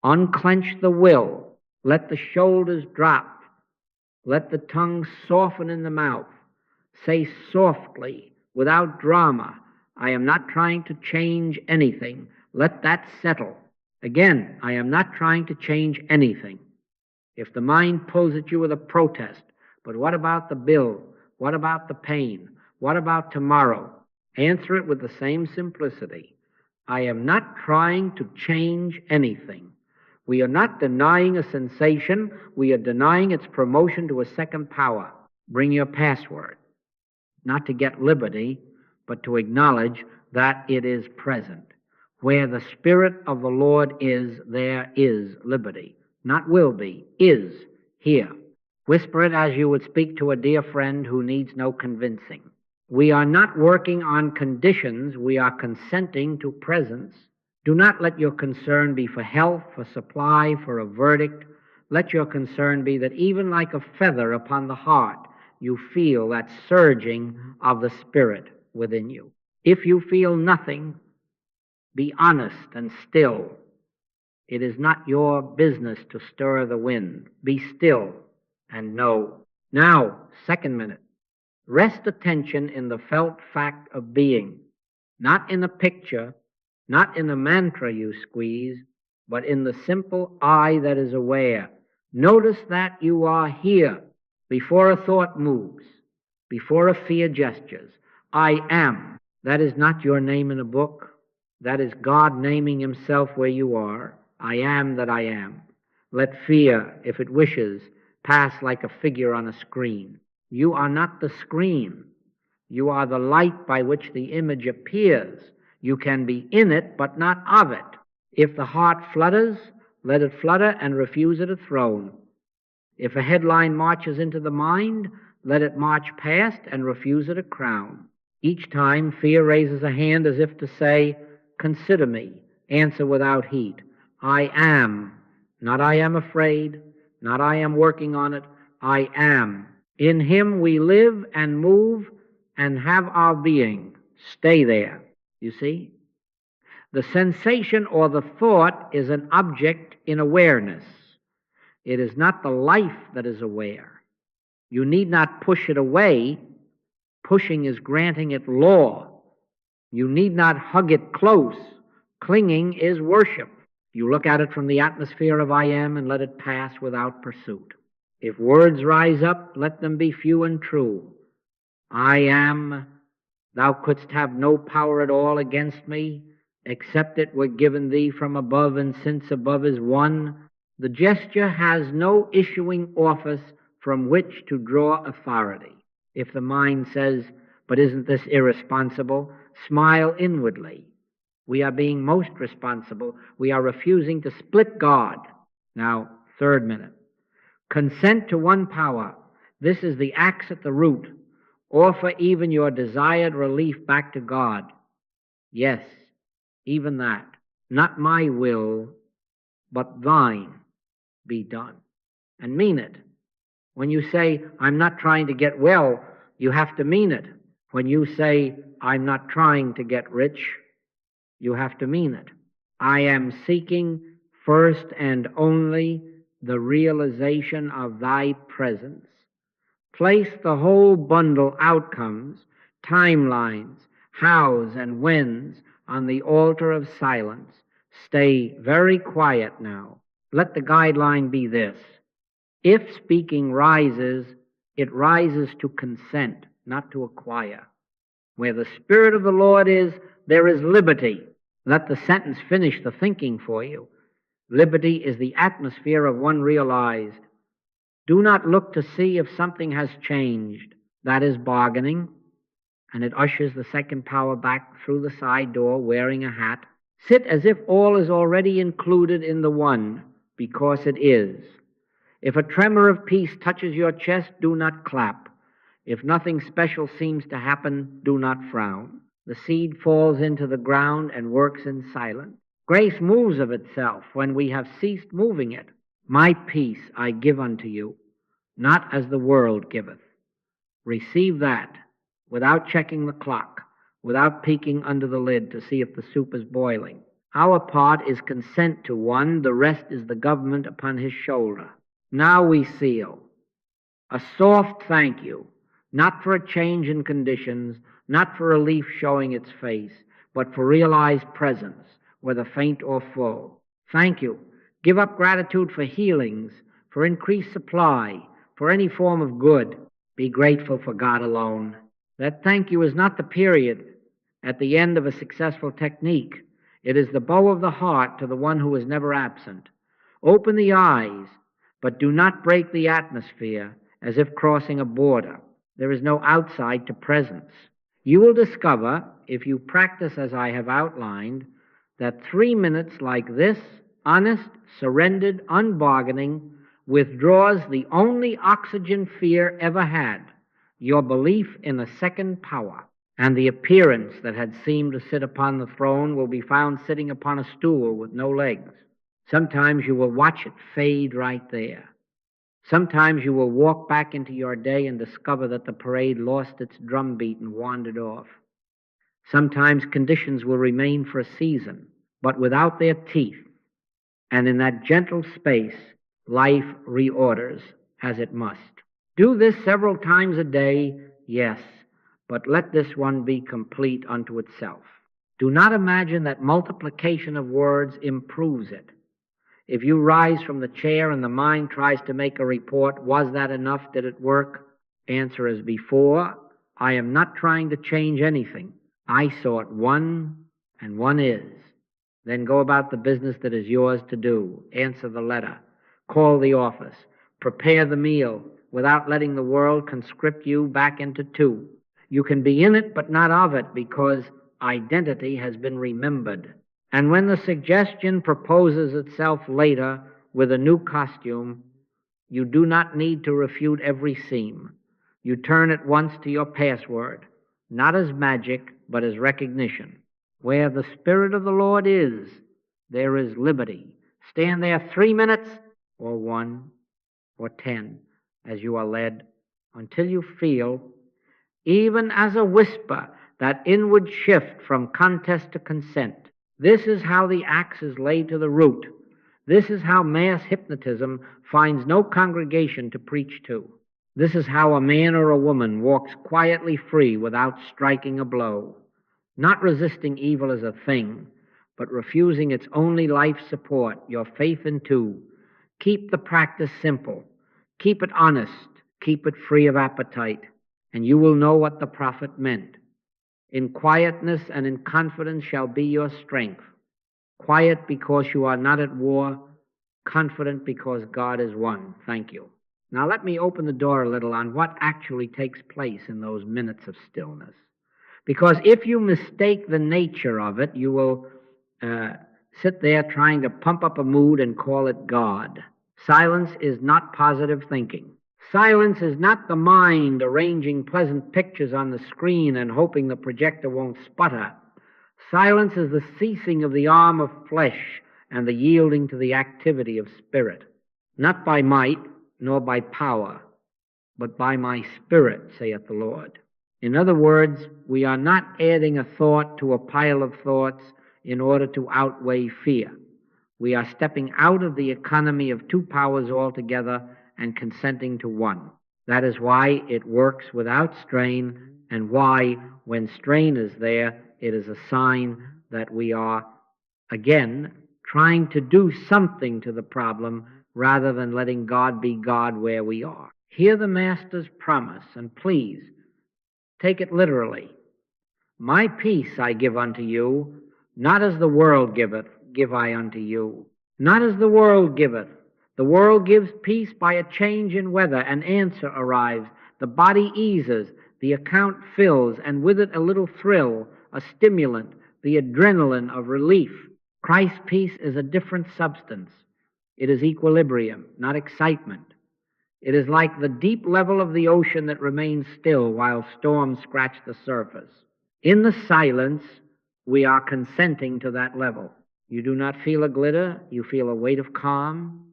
Unclench the will. Let the shoulders drop. Let the tongue soften in the mouth. Say softly, without drama, I am not trying to change anything. Let that settle. Again, I am not trying to change anything. If the mind pulls at you with a protest, but what about the bill? What about the pain? What about tomorrow? Answer it with the same simplicity. I am not trying to change anything. We are not denying a sensation. We are denying its promotion to a second power. Bring your password. Not to get liberty, but to acknowledge that it is present. Where the Spirit of the Lord is, there is liberty. Not will be, is here. Whisper it as you would speak to a dear friend who needs no convincing. We are not working on conditions. We are consenting to presence. Do not let your concern be for health, for supply, for a verdict. Let your concern be that even like a feather upon the heart, you feel that surging of the Spirit within you. If you feel nothing, be honest and still. It is not your business to stir the wind. Be still and know. Now, second minute. Rest attention in the felt fact of being, not in a picture, not in a mantra you squeeze, but in the simple I that is aware. Notice that you are here before a thought moves, before a fear gestures. I am. That is not your name in a book. That is God naming himself where you are. I am that I am. Let fear, if it wishes, pass like a figure on a screen. You are not the screen. You are the light by which the image appears. You can be in it, but not of it. If the heart flutters, let it flutter and refuse it a throne. If a headline marches into the mind, let it march past and refuse it a crown. Each time fear raises a hand as if to say, consider me, answer without heat. I am, not I am afraid, not I am working on it, I am. In him we live and move and have our being. Stay there. You see? The sensation or the thought is an object in awareness. It is not the life that is aware. You need not push it away. Pushing is granting it law. You need not hug it close. Clinging is worship. You look at it from the atmosphere of I am and let it pass without pursuit. If words rise up, let them be few and true. I am, thou couldst have no power at all against me, except it were given thee from above, and since above is one, the gesture has no issuing office from which to draw authority. If the mind says, but isn't this irresponsible? Smile inwardly. We are being most responsible. We are refusing to split God. Now, third minute. Consent to one power. This is the axe at the root. Offer even your desired relief back to God. Yes, even that. Not my will, but thine be done. And mean it. When you say, I'm not trying to get well, you have to mean it. When you say, I'm not trying to get rich, you have to mean it. I am seeking first and only the realization of thy presence. Place the whole bundle outcomes, timelines, hows and whens on the altar of silence. Stay very quiet now. Let the guideline be this. If speaking rises, it rises to consent, not to acquire. Where the Spirit of the Lord is, there is liberty. Let the sentence finish the thinking for you. Liberty is the atmosphere of one realized. Do not look to see if something has changed. That is bargaining, and it ushers the second power back through the side door wearing a hat. Sit as if all is already included in the one, because it is. If a tremor of peace touches your chest, do not clap. If nothing special seems to happen, do not frown. The seed falls into the ground and works in silence. Grace moves of itself when we have ceased moving it. My peace I give unto you, not as the world giveth. Receive that without checking the clock, without peeking under the lid to see if the soup is boiling. Our part is consent to one, the rest is the government upon his shoulder. Now we seal. A soft thank you, not for a change in conditions, not for relief showing its face, but for realized presence, whether faint or full. Thank you. Give up gratitude for healings, for increased supply, for any form of good. Be grateful for God alone. That thank you is not the period at the end of a successful technique. It is the bow of the heart to the one who is never absent. Open the eyes, but do not break the atmosphere as if crossing a border. There is no outside to presence. You will discover, if you practice as I have outlined, that 3 minutes like this, honest, surrendered, unbargaining, withdraws the only oxygen fear ever had, your belief in a second power. And the appearance that had seemed to sit upon the throne will be found sitting upon a stool with no legs. Sometimes you will watch it fade right there. Sometimes you will walk back into your day and discover that the parade lost its drumbeat and wandered off. Sometimes conditions will remain for a season, but without their teeth. And in that gentle space, life reorders as it must. Do this several times a day, yes, but let this one be complete unto itself. Do not imagine that multiplication of words improves it. If you rise from the chair and the mind tries to make a report, was that enough? Did it work? Answer as before, I am not trying to change anything. I sought one, and one is. Then go about the business that is yours to do. Answer the letter. Call the office. Prepare the meal without letting the world conscript you back into two. You can be in it but not of it because identity has been remembered. And when the suggestion proposes itself later with a new costume, you do not need to refute every seam. You turn at once to your password, not as magic, but as recognition. Where the Spirit of the Lord is, there is liberty. Stand there 3 minutes, or 1, or 10, as you are led, until you feel, even as a whisper, that inward shift from contest to consent. This is how the axe is laid to the root. This is how mass hypnotism finds no congregation to preach to. This is how a man or a woman walks quietly free without striking a blow, not resisting evil as a thing, but refusing its only life support, your faith in two. Keep the practice simple. Keep it honest. Keep it free of appetite, and you will know what the prophet meant. In quietness and in confidence shall be your strength. Quiet because you are not at war, confident because God is one. Thank you. Now let me open the door a little on what actually takes place in those minutes of stillness. Because if you mistake the nature of it, you will sit there trying to pump up a mood and call it God. Silence is not positive thinking. Silence is not the mind arranging pleasant pictures on the screen and hoping the projector won't sputter. Silence is the ceasing of the arm of flesh and the yielding to the activity of spirit. Not by might, nor by power, but by my Spirit, saith the Lord. In other words, we are not adding a thought to a pile of thoughts in order to outweigh fear. We are stepping out of the economy of two powers altogether and consenting to one. That is why it works without strain, and why, when strain is there, it is a sign that we are, again, trying to do something to the problem rather than letting God be God where we are. Hear the Master's promise, and please, take it literally. My peace I give unto you, not as the world giveth, give I unto you. Not as the world giveth, The world gives peace by a change in weather. An answer arrives. The body eases. The account fills, and with it a little thrill, a stimulant, the adrenaline of relief. Christ's peace is a different substance. It is equilibrium, not excitement. It is like the deep level of the ocean that remains still while storms scratch the surface. In the silence, we are consenting to that level. You do not feel a glitter, you feel a weight of calm,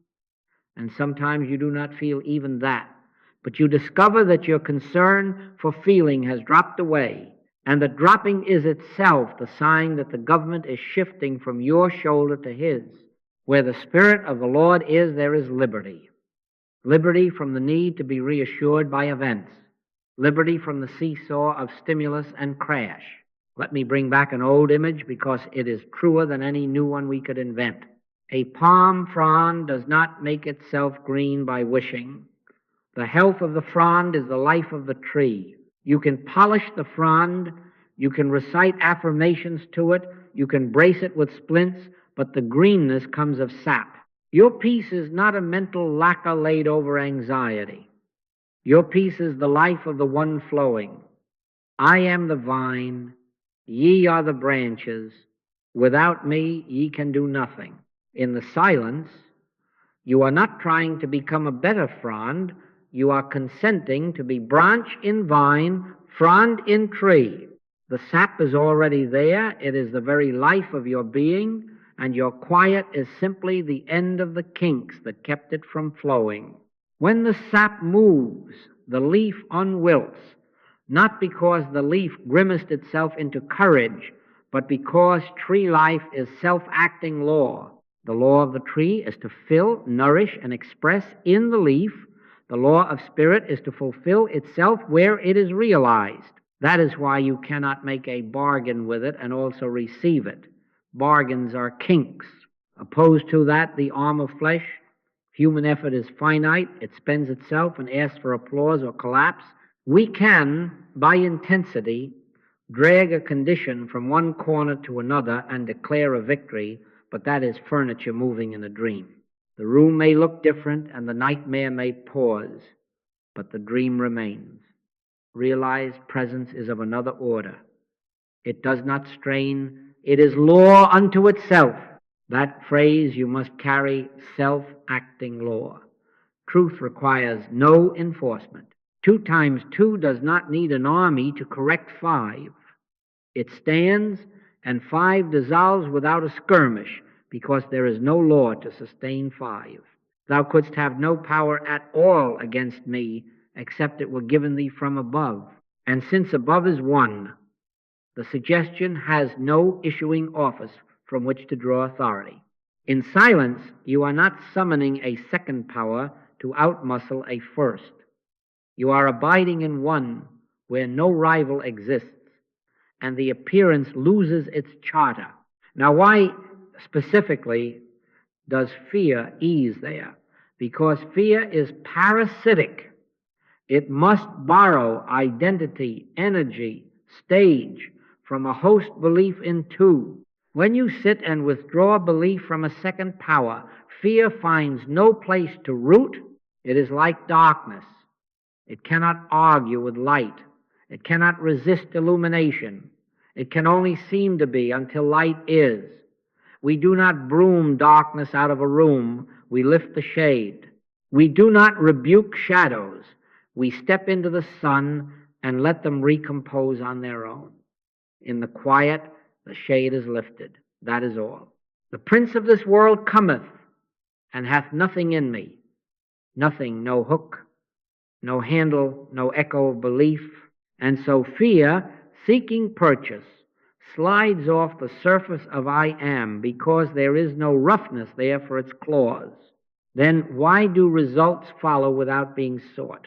and sometimes you do not feel even that. But you discover that your concern for feeling has dropped away, and the dropping is itself the sign that the government is shifting from your shoulder to his. Where the Spirit of the Lord is, there is liberty. Liberty from the need to be reassured by events. Liberty from the seesaw of stimulus and crash. Let me bring back an old image because it is truer than any new one we could invent. A palm frond does not make itself green by wishing. The health of the frond is the life of the tree. You can polish the frond, you can recite affirmations to it, you can brace it with splints, but the greenness comes of sap. Your peace is not a mental lacquer laid over anxiety. Your peace is the life of the one flowing. I am the vine, ye are the branches. Without me, ye can do nothing. In the silence, you are not trying to become a better frond. You are consenting to be branch in vine, frond in tree. The sap is already there. It is the very life of your being, and your quiet is simply the end of the kinks that kept it from flowing. When the sap moves, the leaf unwilts, not because the leaf grimaced itself into courage, but because tree life is self-acting law. The law of the tree is to fill, nourish, and express in the leaf. The law of spirit is to fulfill itself where it is realized. That is why you cannot make a bargain with it and also receive it. Bargains are kinks. Opposed to that, the arm of flesh. Human effort is finite. It spends itself and asks for applause or collapse. We can, by intensity, drag a condition from one corner to another and declare a victory, but that is furniture moving in a dream. The room may look different and the nightmare may pause, but the dream remains. Realized presence is of another order. It does not strain. It is law unto itself. That phrase you must carry, self-acting law. Truth requires no enforcement. 2 times 2 does not need an army to correct 5. It stands, and 5 dissolves without a skirmish, because there is no law to sustain 5. Thou couldst have no power at all against me, except it were given thee from above. And since above is one, the suggestion has no issuing office from which to draw authority. In silence, you are not summoning a second power to outmuscle a first. You are abiding in one where no rival exists, and the appearance loses its charter. Now, why specifically does fear ease there? Because fear is parasitic. It must borrow identity, energy, stage from a host belief in 2. When you sit and withdraw belief from a second power, fear finds no place to root. It is like darkness. It cannot argue with light. It cannot resist illumination. It can only seem to be until light is. We do not broom darkness out of a room. We lift the shade. We do not rebuke shadows. We step into the sun and let them recompose on their own. In the quiet, the shade is lifted. That is all. The prince of this world cometh, and hath nothing in me. Nothing, no hook, no handle, no echo of belief. And so fear, seeking purchase, slides off the surface of I am, because there is no roughness there for its claws. Then why do results follow without being sought?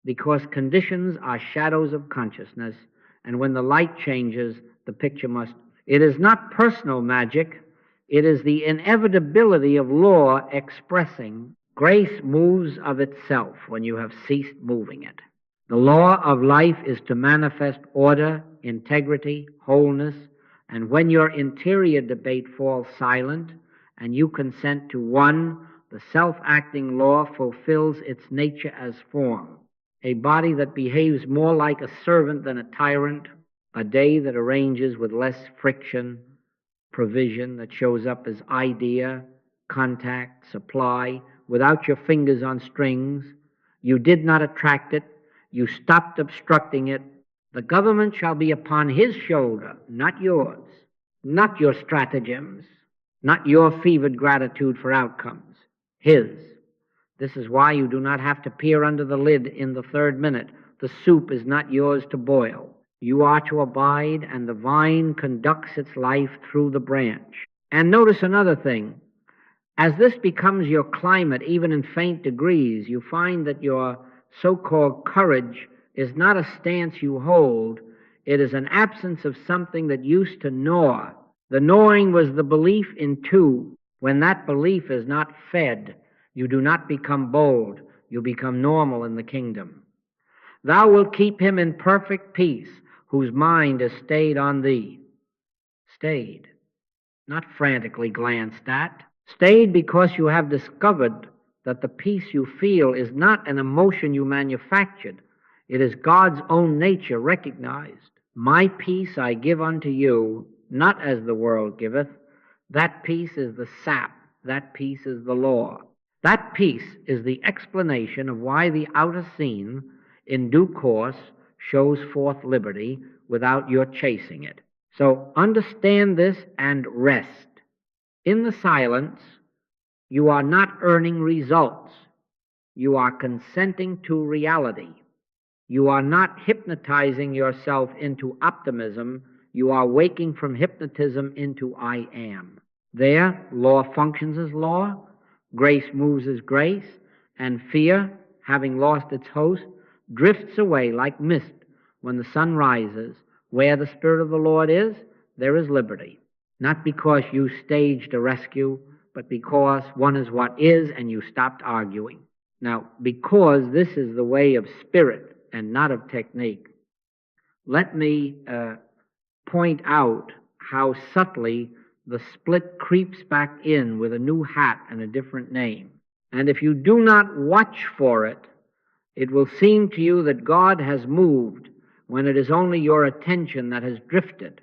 Because conditions are shadows of consciousness, and when the light changes, the picture must. It is not personal magic. It is the inevitability of law expressing. Grace moves of itself when you have ceased moving it. The law of life is to manifest order, integrity, wholeness, and when your interior debate falls silent and you consent to one, The self-acting law fulfills its nature as form. A body that behaves more like a servant than a tyrant, a day that arranges with less friction, provision, that shows up as idea, contact, supply, without your fingers on strings. You did not attract it. You stopped obstructing it. The government shall be upon his shoulder, not yours, not your stratagems, not your fevered gratitude for outcomes. His. This is why you do not have to peer under the lid in the third minute. The soup is not yours to boil. You are to abide, and the vine conducts its life through the branch. And notice another thing. As this becomes your climate, even in faint degrees, you find that your so-called courage is not a stance you hold. It is an absence of something that used to gnaw. The gnawing was the belief in two. When that belief is not fed, you do not become bold. You become normal in the kingdom. Thou wilt keep him in perfect peace, whose mind is stayed on thee. Stayed, not frantically glanced at. Stayed because you have discovered that the peace you feel is not an emotion you manufactured. It is God's own nature recognized. My peace I give unto you, not as the world giveth. That peace is the sap. That peace is the law. That peace is the explanation of why the outer scene, in due course, shows forth liberty without your chasing it. So understand this and rest. In the silence, you are not earning results. You are consenting to reality. You are not hypnotizing yourself into optimism. You are waking from hypnotism into I am. There, law functions as law, grace moves as grace, and fear, having lost its host, drifts away like mist when the sun rises. Where the Spirit of the Lord is, there is liberty. Not because you staged a rescue, but because one is what is and you stopped arguing. Now, because this is the way of spirit and not of technique, let me point out how subtly the split creeps back in with a new hat and a different name. And if you do not watch for it, it will seem to you that God has moved when it is only your attention that has drifted.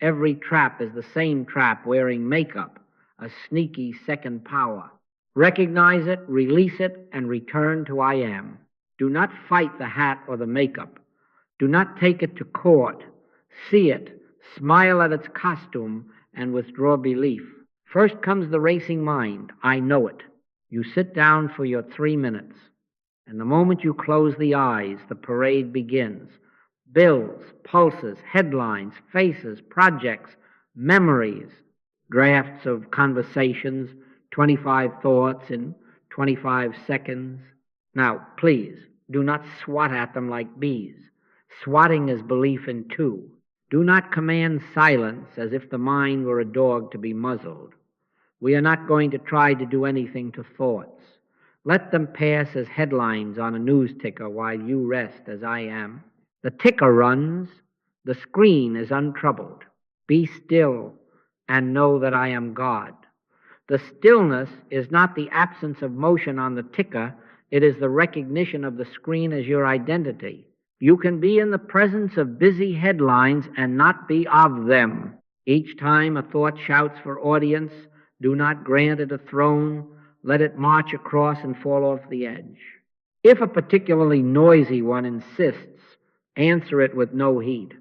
Every trap is the same trap wearing makeup, a sneaky second power. Recognize it, release it, and return to I am. Do not fight the hat or the makeup. Do not take it to court. See it, smile at its costume, and withdraw belief. First comes the racing mind. I know it. You sit down for your 3 minutes, and the moment you close the eyes, the parade begins. Bills, pulses, headlines, faces, projects, memories, drafts of conversations, 25 thoughts in 25 seconds. Now, please, do not swat at them like bees. Swatting is belief in two. Do not command silence as if the mind were a dog to be muzzled. We are not going to try to do anything to thoughts. Let them pass as headlines on a news ticker while you rest as I am. The ticker runs, the screen is untroubled. Be still and know that I am God. The stillness is not the absence of motion on the ticker, it is the recognition of the screen as your identity. You can be in the presence of busy headlines and not be of them. Each time a thought shouts for audience, do not grant it a throne, let it march across and fall off the edge. If a particularly noisy one insists, answer it with no heed.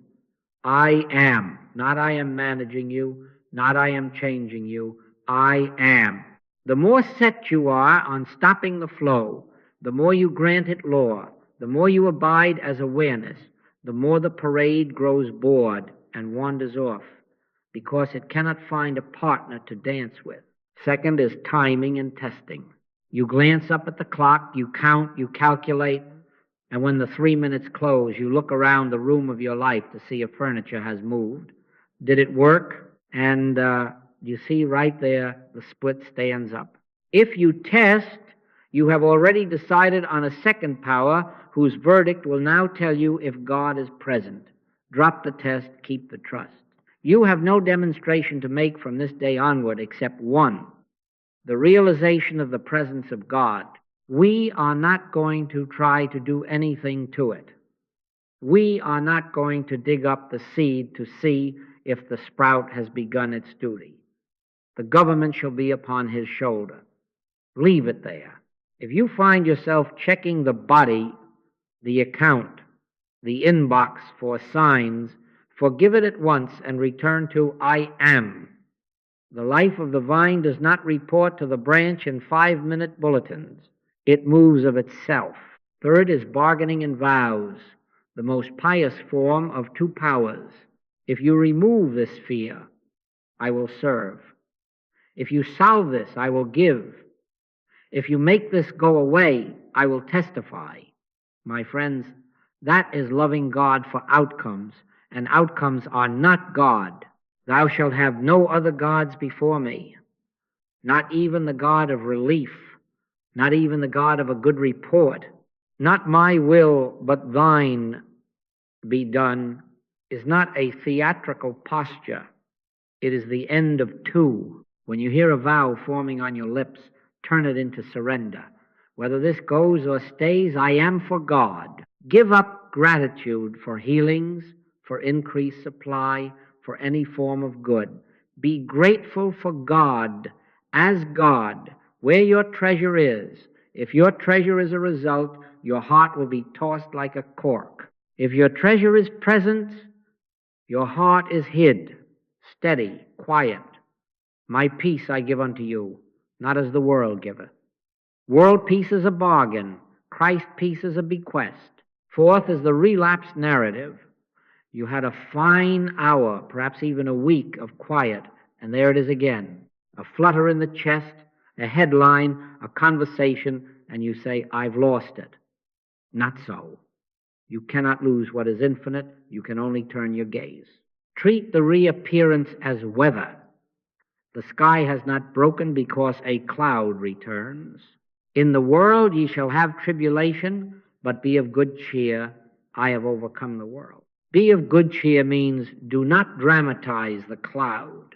I am, not I am managing you, not I am changing you, I am. The more set you are on stopping the flow, the more you grant it law, the more you abide as awareness, the more the parade grows bored and wanders off, because it cannot find a partner to dance with. Second is timing and testing. You glance up at the clock, you count, you calculate, and when the 3 minutes close, you look around the room of your life to see if furniture has moved. Did it work? And you see right there, the split stands up. If you test, you have already decided on a second power whose verdict will now tell you if God is present. Drop the test, keep the trust. You have no demonstration to make from this day onward except one, the realization of the presence of God, we are not going to try to do anything to it. We are not going to dig up the seed to see if the sprout has begun its duty. The government shall be upon his shoulder. Leave it there. If you find yourself checking the body, the account, the inbox for signs, forgive it at once and return to I am. The life of the vine does not report to the branch in 5-minute bulletins. It moves of itself. Third is bargaining in vows, the most pious form of two powers. If you remove this fear, I will serve. If you solve this, I will give. If you make this go away, I will testify. My friends, that is loving God for outcomes, and outcomes are not God. Thou shalt have no other gods before me, not even the God of relief, not even the God of a good report. Not my will, but thine be done is not a theatrical posture. It is the end of two. When you hear a vow forming on your lips, turn it into surrender. Whether this goes or stays, I am for God. Give up gratitude for healings, for increased supply, for any form of good. Be grateful for God as God, where your treasure is. If your treasure is a result, your heart will be tossed like a cork. If your treasure is present, your heart is hid, steady, quiet. My peace I give unto you, not as the world giveth. World peace is a bargain. Christ peace is a bequest. Fourth is the relapse narrative. You had a fine hour, perhaps even a week of quiet, and there it is again. A flutter in the chest, a headline, a conversation, and you say, I've lost it. Not so. You cannot lose what is infinite. You can only turn your gaze. Treat the reappearance as weather. The sky has not broken because a cloud returns. In the world ye shall have tribulation, but be of good cheer. I have overcome the world. Be of good cheer means do not dramatize the cloud.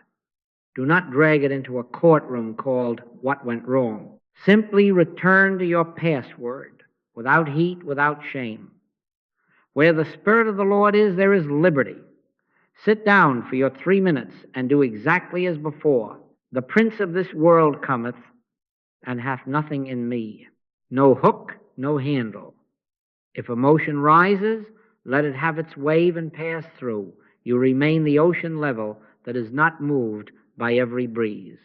Do not drag it into a courtroom called What Went Wrong. Simply return to your password, without heat, without shame. Where the Spirit of the Lord is, there is liberty. Sit down for your 3 minutes and do exactly as before. The prince of this world cometh, and hath nothing in me. No hook, no handle. If emotion rises, let it have its wave and pass through. You remain the ocean level that is not moved by every breeze.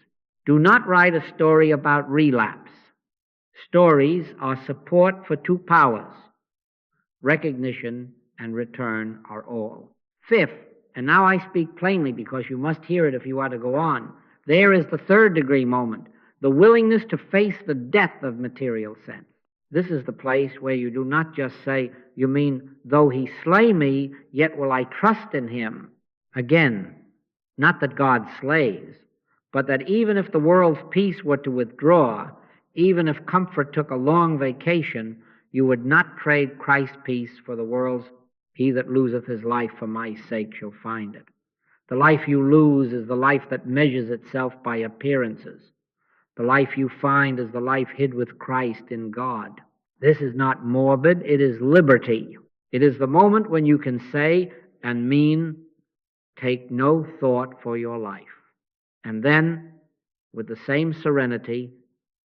Do not write a story about relapse. Stories are support for two powers. Recognition and return are all. Fifth, and now I speak plainly because you must hear it if you are to go on, there is the third degree moment, the willingness to face the death of material sense. This is the place where you do not just say, you mean, though he slay me, yet will I trust in him. Again, not that God slays, but that even if the world's peace were to withdraw, even if comfort took a long vacation, you would not trade Christ's peace for the world's. He that loseth his life for my sake shall find it. The life you lose is the life that measures itself by appearances. The life you find is the life hid with Christ in God. This is not morbid, it is liberty. It is the moment when you can say and mean, take no thought for your life. And then, with the same serenity,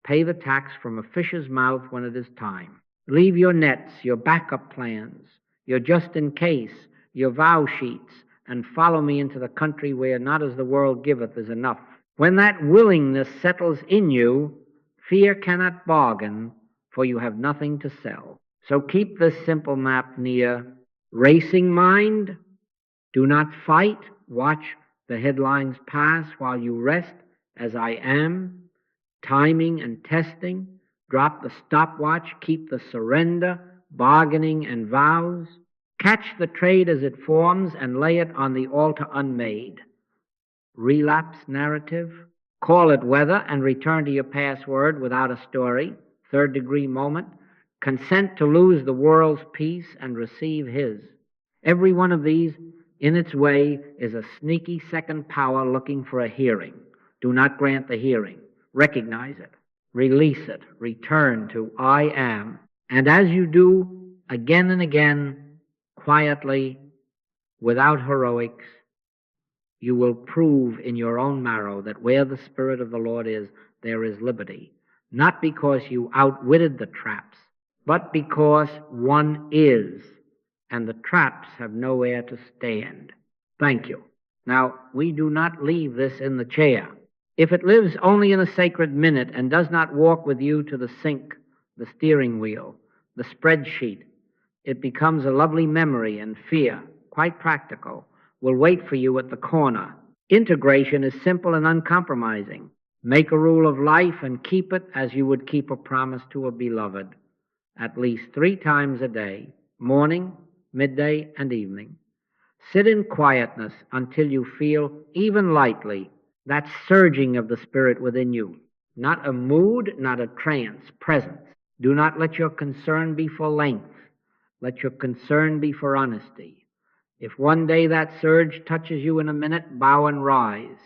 pay the tax from a fish's mouth when it is time. Leave your nets, your backup plans, your just in case, your vow sheets, and follow me into the country where not as the world giveth is enough. When that willingness settles in you, fear cannot bargain, for you have nothing to sell. So keep this simple map near. Racing mind, do not fight. Watch the headlines pass while you rest, as I am. Timing and testing. Drop the stopwatch. Keep the surrender, bargaining, and vows. Catch the trade as it forms and lay it on the altar unmade. Relapse narrative. Call it weather and return to your password without a story. Third degree moment. Consent to lose the world's peace and receive his. Every one of these, in its way, is a sneaky second power looking for a hearing. Do not grant the hearing. recognize it, release it, return to I am. And as you do, again and again, quietly, without heroics, you will prove in your own marrow that where the Spirit of the Lord is, there is liberty. Not because you outwitted the traps, but because one is, and the traps have nowhere to stand. Thank you. Now, we do not leave this in the chair. If it lives only in a sacred minute and does not walk with you to the sink, the steering wheel, the spreadsheet, it becomes a lovely memory, and fear, quite practical, will wait for you at the corner. Integration is simple and uncompromising. Make a rule of life and keep it as you would keep a promise to a beloved, at least 3 times a day, morning, midday, and evening. Sit in quietness until you feel, even lightly, that surging of the Spirit within you. Not a mood, not a trance, presence. Do not let your concern be for length. Let your concern be for honesty. If one day that surge touches you in a minute, bow and rise.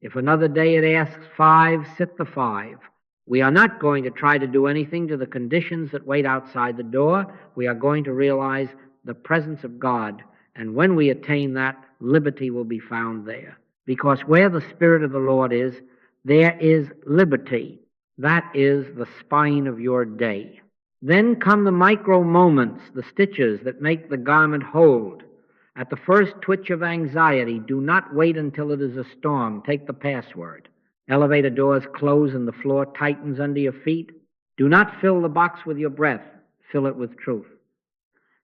If another day it asks 5, sit the 5. We are not going to try to do anything to the conditions that wait outside the door. We are going to realize the presence of God, and when we attain that, liberty will be found there. Because where the Spirit of the Lord is, there is liberty. That is the spine of your day. Then come the micro moments, the stitches that make the garment hold. At the first twitch of anxiety, do not wait until it is a storm. Take the password. Elevator doors close and the floor tightens under your feet. Do not fill the box with your breath. Fill it with truth.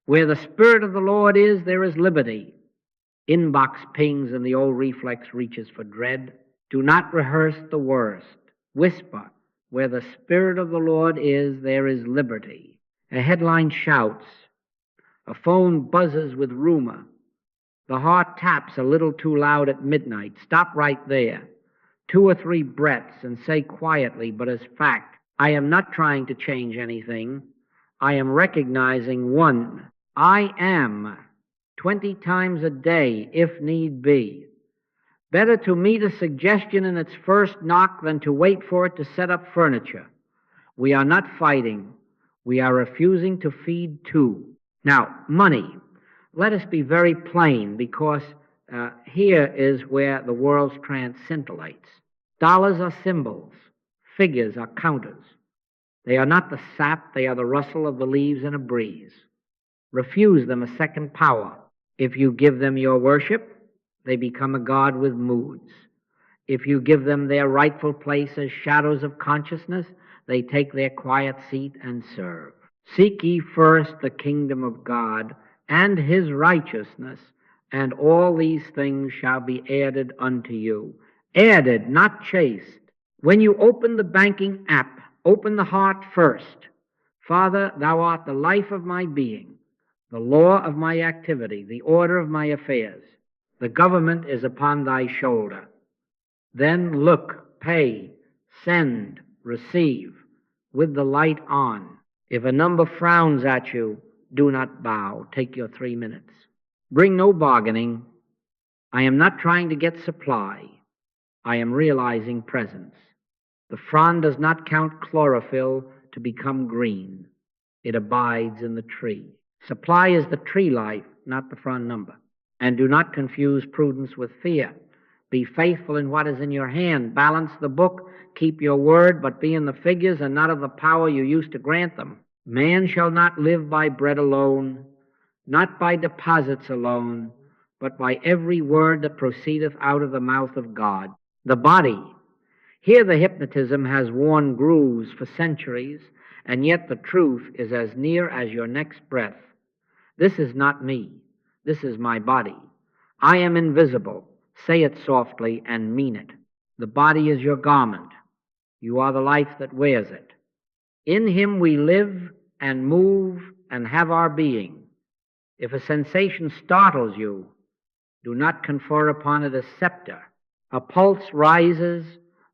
Where the Spirit of the Lord is, there is liberty. Inbox pings and the old reflex reaches for dread. Do not rehearse the worst. Whisper. Where the Spirit of the Lord is, there is liberty. A headline shouts. A phone buzzes with rumor. The heart taps a little too loud at midnight. Stop right there. 2 or 3 breaths and say quietly, but as fact, I am not trying to change anything. I am recognizing one. I am 20 times a day, if need be. Better to meet a suggestion in its first knock than to wait for it to set up furniture. We are not fighting. We are refusing to feed two. Now, money. Let us be very plain, because here is where the world's trance scintillates. Dollars are symbols. Figures are counters. They are not the sap. They are the rustle of the leaves in a breeze. Refuse them a second power. If you give them your worship, they become a god with moods. If you give them their rightful place as shadows of consciousness, they take their quiet seat and serve. Seek ye first the kingdom of God and his righteousness, and all these things shall be added unto you. Added, not chased. When you open the banking app, open the heart first. Father, thou art the life of my being, the law of my activity, the order of my affairs. The government is upon thy shoulder. Then look, pay, send, receive, with the light on. If a number frowns at you, do not bow. Take your 3 minutes. Bring no bargaining. I am not trying to get supply. I am realizing presence. The frond does not count chlorophyll to become green. It abides in the tree. Supply is the tree life, not the frond number. And do not confuse prudence with fear. Be faithful in what is in your hand. Balance the book. Keep your word, but be in the figures and not of the power you used to grant them. Man shall not live by bread alone, not by deposits alone, but by every word that proceedeth out of the mouth of God. The body. Here the hypnotism has worn grooves for centuries, and yet the truth is as near as your next breath. This is not me. This is my body. I am invisible. Say it softly and mean it. The body is your garment. You are the life that wears it. In him we live and move and have our being. If a sensation startles you, do not confer upon it a scepter. A pulse rises,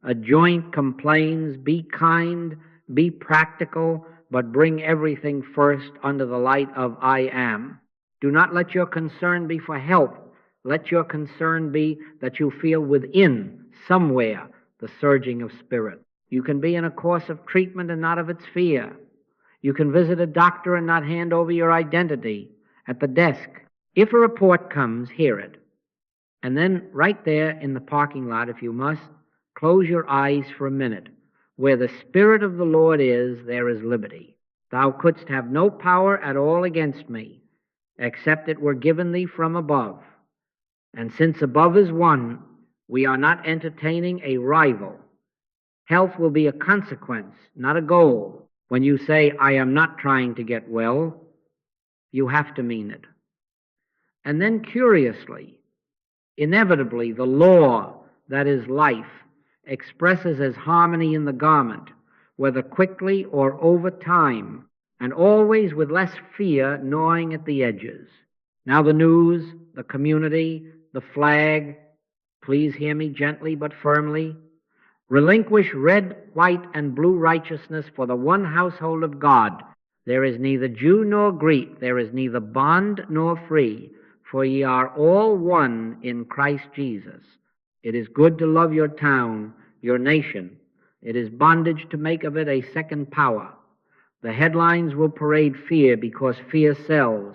a joint complains. Be kind, be practical, but bring everything first under the light of I am. Do not let your concern be for help. Let your concern be that you feel within, somewhere, the surging of spirit. You can be in a course of treatment and not of its fear. You can visit a doctor and not hand over your identity at the desk. If a report comes, hear it. And then right there in the parking lot, if you must, close your eyes for a minute. Where the Spirit of the Lord is, there is liberty. Thou couldst have no power at all against me, except it were given thee from above. And since above is one, we are not entertaining a rival. Health will be a consequence, not a goal. When you say, I am not trying to get well, you have to mean it. And then curiously, inevitably, the law that is life expresses as harmony in the garment, whether quickly or over time, and always with less fear gnawing at the edges. Now the news, the community, the flag, please hear me gently but firmly, relinquish red, white, and blue righteousness for the one household of God. There is neither Jew nor Greek, there is neither bond nor free, for ye are all one in Christ Jesus. It is good to love your town, your nation. It is bondage to make of it a second power. The headlines will parade fear because fear sells.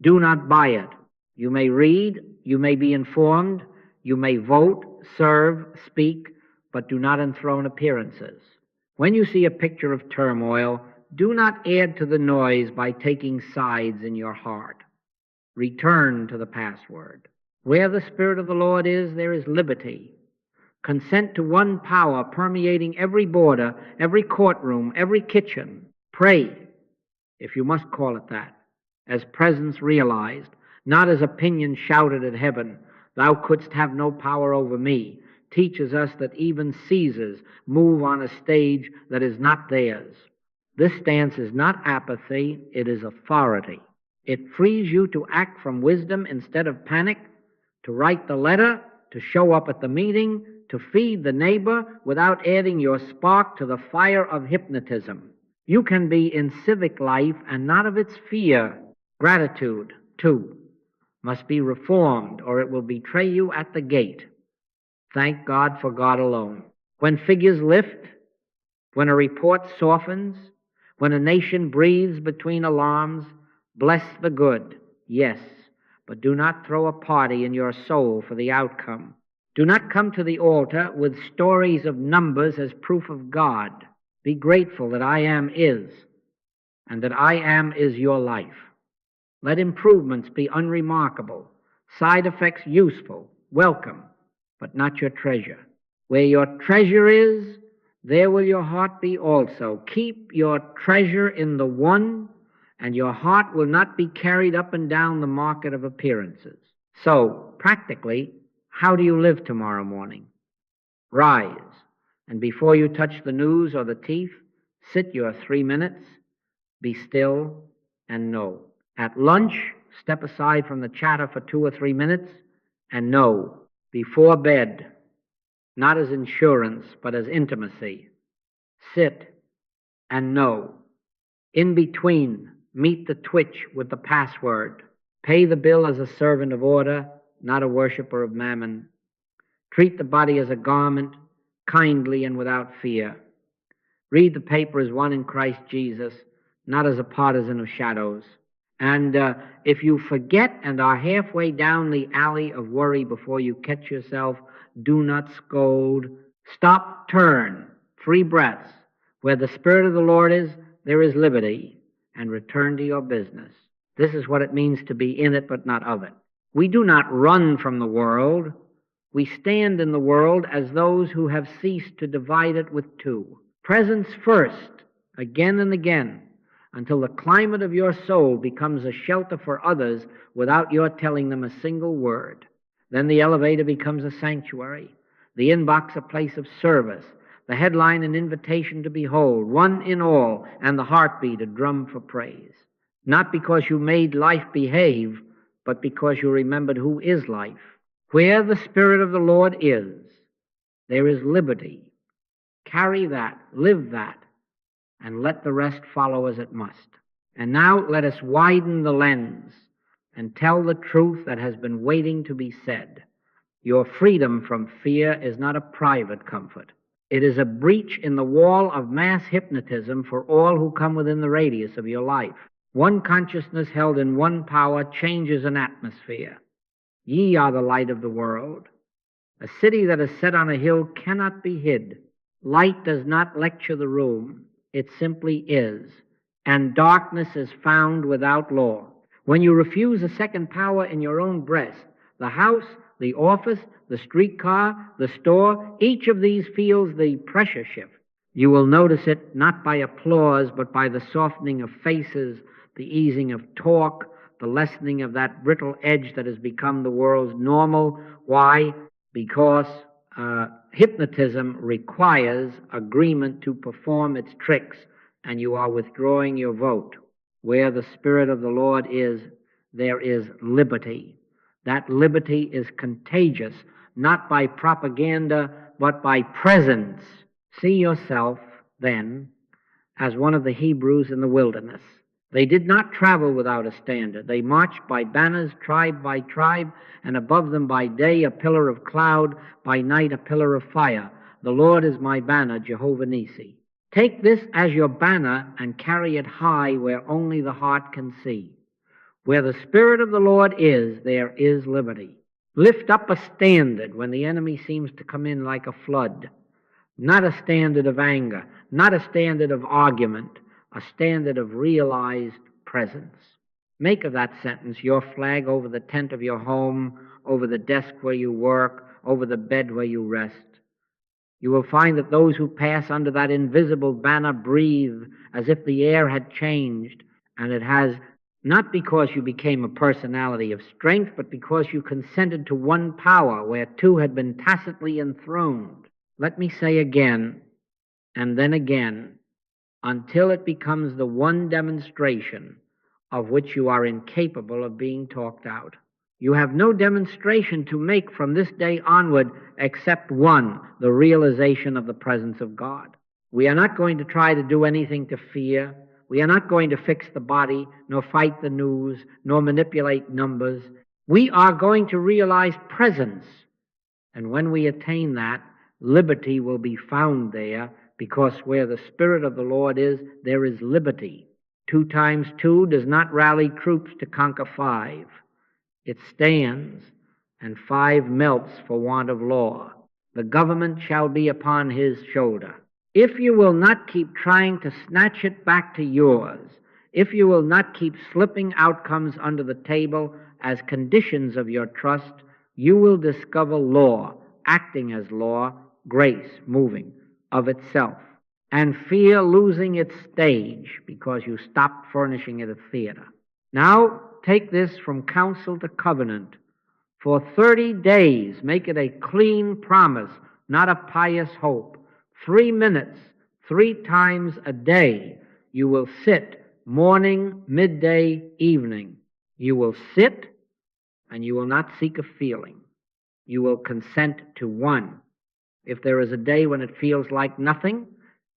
Do not buy it. You may read, you may be informed, you may vote, serve, speak, but do not enthrone appearances. When you see a picture of turmoil, do not add to the noise by taking sides in your heart. Return to the password. Where the Spirit of the Lord is, there is liberty. Consent to one power permeating every border, every courtroom, every kitchen. Pray, if you must call it that, as presence realized, not as opinion shouted at heaven. Thou couldst have no power over me, teaches us that even Caesars move on a stage that is not theirs. This stance is not apathy, it is authority. It frees you to act from wisdom instead of panic, to write the letter, to show up at the meeting, to feed the neighbor without adding your spark to the fire of hypnotism. You can be in civic life and not of its fear. Gratitude, too, must be reformed, or it will betray you at the gate. Thank God for God alone. When figures lift, when a report softens, when a nation breathes between alarms, bless the good, yes, but do not throw a party in your soul for the outcome. Do not come to the altar with stories of numbers as proof of God. Be grateful that I am is, and that I am is your life. Let improvements be unremarkable, side effects useful, welcome, but not your treasure. Where your treasure is, there will your heart be also. Keep your treasure in the one, and your heart will not be carried up and down the market of appearances. So, practically, how do you live tomorrow morning? Rise, and before you touch the news or the teeth, sit your 3 minutes, be still, and know. At lunch, step aside from the chatter for 2 or 3 minutes, and know. Before bed, not as insurance, but as intimacy, sit and know. In between, meet the twitch with the password. Pay the bill as a servant of order, not a worshiper of mammon. Treat the body as a garment, kindly and without fear. Read the paper as one in Christ Jesus, not as a partisan of shadows. And if you forget and are halfway down the alley of worry before you catch yourself, do not scold. Stop, turn, 3 breaths. Where the Spirit of the Lord is, there is liberty. And return to your business. This is what it means to be in it, but not of it. We do not run from the world. We stand in the world as those who have ceased to divide it with two. Presence first, again and again, until the climate of your soul becomes a shelter for others without your telling them a single word. Then the elevator becomes a sanctuary, the inbox a place of service, the headline an invitation to behold, one in all, and the heartbeat a drum for praise. Not because you made life behave, but because you remembered who is life. Where the Spirit of the Lord is, there is liberty. Carry that, live that, and let the rest follow as it must. And now let us widen the lens and tell the truth that has been waiting to be said. Your freedom from fear is not a private comfort. It is a breach in the wall of mass hypnotism for all who come within the radius of your life. One consciousness held in one power changes an atmosphere. Ye are the light of the world. A city that is set on a hill cannot be hid. Light does not lecture the room. It simply is. And darkness is found without law. When you refuse a second power in your own breast, the house, the office, the streetcar, the store, each of these feels the pressure shift. You will notice it not by applause, but by the softening of faces, the easing of talk, the lessening of that brittle edge that has become the world's normal. Why? Because hypnotism requires agreement to perform its tricks, and you are withdrawing your vote. Where the Spirit of the Lord is, there is liberty. That liberty is contagious, not by propaganda, but by presence. See yourself, then, as one of the Hebrews in the wilderness. They did not travel without a standard. They marched by banners, tribe by tribe, and above them by day a pillar of cloud, by night a pillar of fire. The Lord is my banner, Jehovah Nissi. Take this as your banner and carry it high where only the heart can see. Where the Spirit of the Lord is, there is liberty. Lift up a standard when the enemy seems to come in like a flood. Not a standard of anger, not a standard of argument, a standard of realized presence. Make of that sentence your flag over the tent of your home, over the desk where you work, over the bed where you rest. You will find that those who pass under that invisible banner breathe as if the air had changed, and it has, not because you became a personality of strength, but because you consented to one power where two had been tacitly enthroned. Let me say again, and then again, until it becomes the one demonstration of which you are incapable of being talked out. You have no demonstration to make from this day onward except one, the realization of the presence of God. We are not going to try to do anything to fear. We are not going to fix the body, nor fight the news, nor manipulate numbers. We are going to realize presence. And when we attain that, liberty will be found there, because where the Spirit of the Lord is, there is liberty. 2 times 2 does not rally troops to conquer 5. It stands, and 5 melts for want of law. The government shall be upon his shoulder. If you will not keep trying to snatch it back to yours, if you will not keep slipping outcomes under the table as conditions of your trust, you will discover law, acting as law, grace moving of itself, and fear losing its stage because you stopped furnishing it a theater. Now, take this from counsel to covenant. For 30 days, make it a clean promise, not a pious hope. 3 minutes, 3 times a day, you will sit, morning, midday, evening. You will sit, and you will not seek a feeling. You will consent to one. If there is a day when it feels like nothing,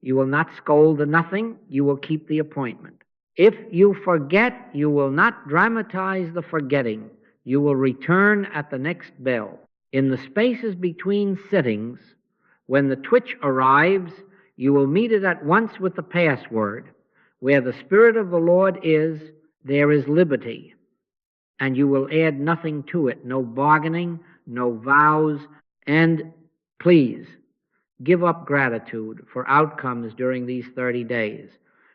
you will not scold the nothing, you will keep the appointment. If you forget, you will not dramatize the forgetting. You will return at the next bell. In the spaces between sittings, when the twitch arrives, you will meet it at once with the password. Where the Spirit of the Lord is, there is liberty. And you will add nothing to it, no bargaining, no vows, and please, give up gratitude for outcomes during these 30 days.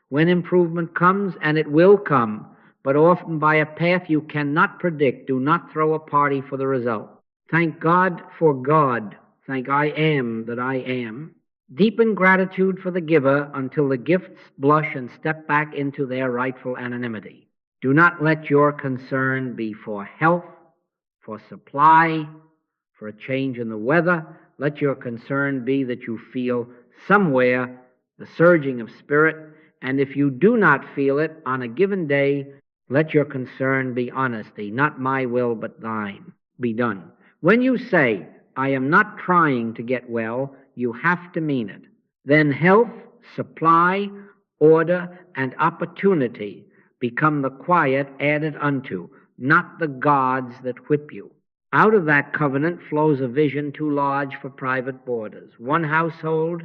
When improvement comes, and it will come, but often by a path you cannot predict, do not throw a party for the result. Thank God for God. Thank I am that I am. Deepen gratitude for the giver until the gifts blush and step back into their rightful anonymity. Do not let your concern be for health, for supply, for a change in the weather. Let your concern be that you feel somewhere the surging of spirit, and if you do not feel it on a given day, let your concern be honesty, not my will but thine be done. When you say, I am not trying to get well, you have to mean it. Then health, supply, order, and opportunity become the quiet added unto, not the gods that whip you. Out of that covenant flows a vision too large for private borders. One household,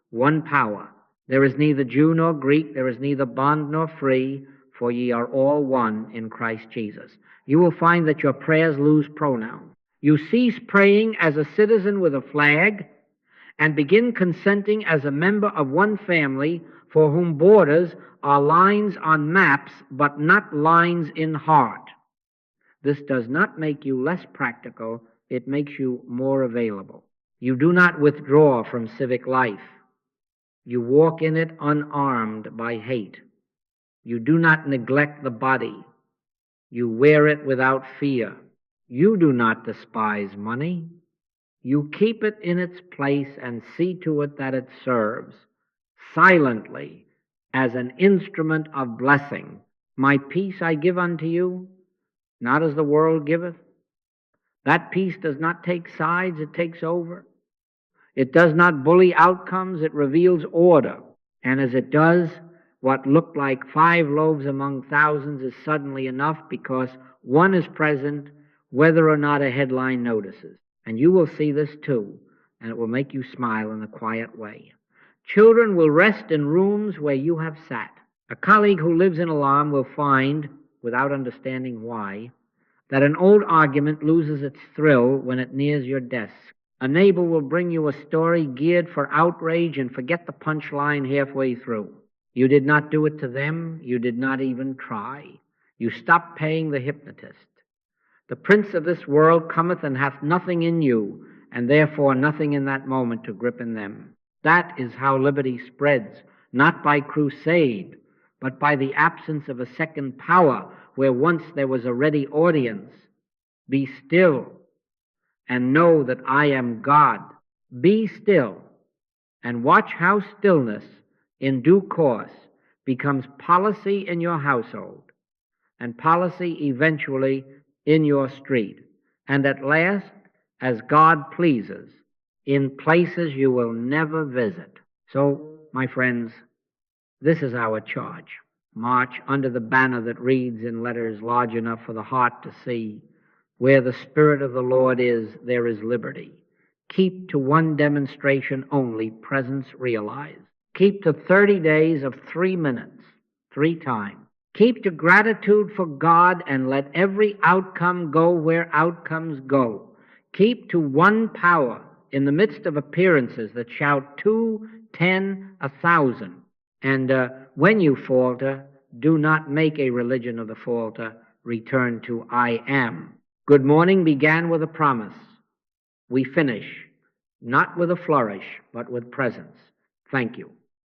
one power. There is neither Jew nor Greek, there is neither bond nor free, for ye are all one in Christ Jesus. You will find that your prayers lose pronoun. You cease praying as a citizen with a flag and begin consenting as a member of one family for whom borders are lines on maps but not lines in heart. This does not make you less practical, it makes you more available. You do not withdraw from civic life. You walk in it unarmed by hate. You do not neglect the body. You wear it without fear. You do not despise money. You keep it in its place and see to it that it serves silently as an instrument of blessing. My peace I give unto you, not as the world giveth. That peace does not take sides, it takes over. It does not bully outcomes, it reveals order. And as it does, what looked like 5 loaves among thousands is suddenly enough because one is present, whether or not a headline notices. And you will see this too, and it will make you smile in a quiet way. Children will rest in rooms where you have sat. A colleague who lives in alarm will find, without understanding why, that an old argument loses its thrill when it nears your desk. A neighbor will bring you a story geared for outrage and forget the punchline halfway through. You did not do it to them. You did not even try. You stopped paying the hypnotist. The prince of this world cometh and hath nothing in you, and therefore nothing in that moment to grip in them. That is how liberty spreads, not by crusade, but by the absence of a second power where once there was a ready audience. Be still and know that I am God. Be still and watch how stillness in due course becomes policy in your household and policy eventually in your street, and at last, as God pleases, in places you will never visit. So, my friends, this is our charge. March under the banner that reads in letters large enough for the heart to see, where the Spirit of the Lord is, there is liberty. Keep to one demonstration only, presence realized. Keep to 30 days of 3 minutes, 3 times. Keep to gratitude for God and let every outcome go where outcomes go. Keep to one power in the midst of appearances that shout 2, 10, 1,000. And when you falter, do not make a religion of the falter. Return to I am. Good morning began with a promise. We finish not with a flourish, but with presence. Thank you.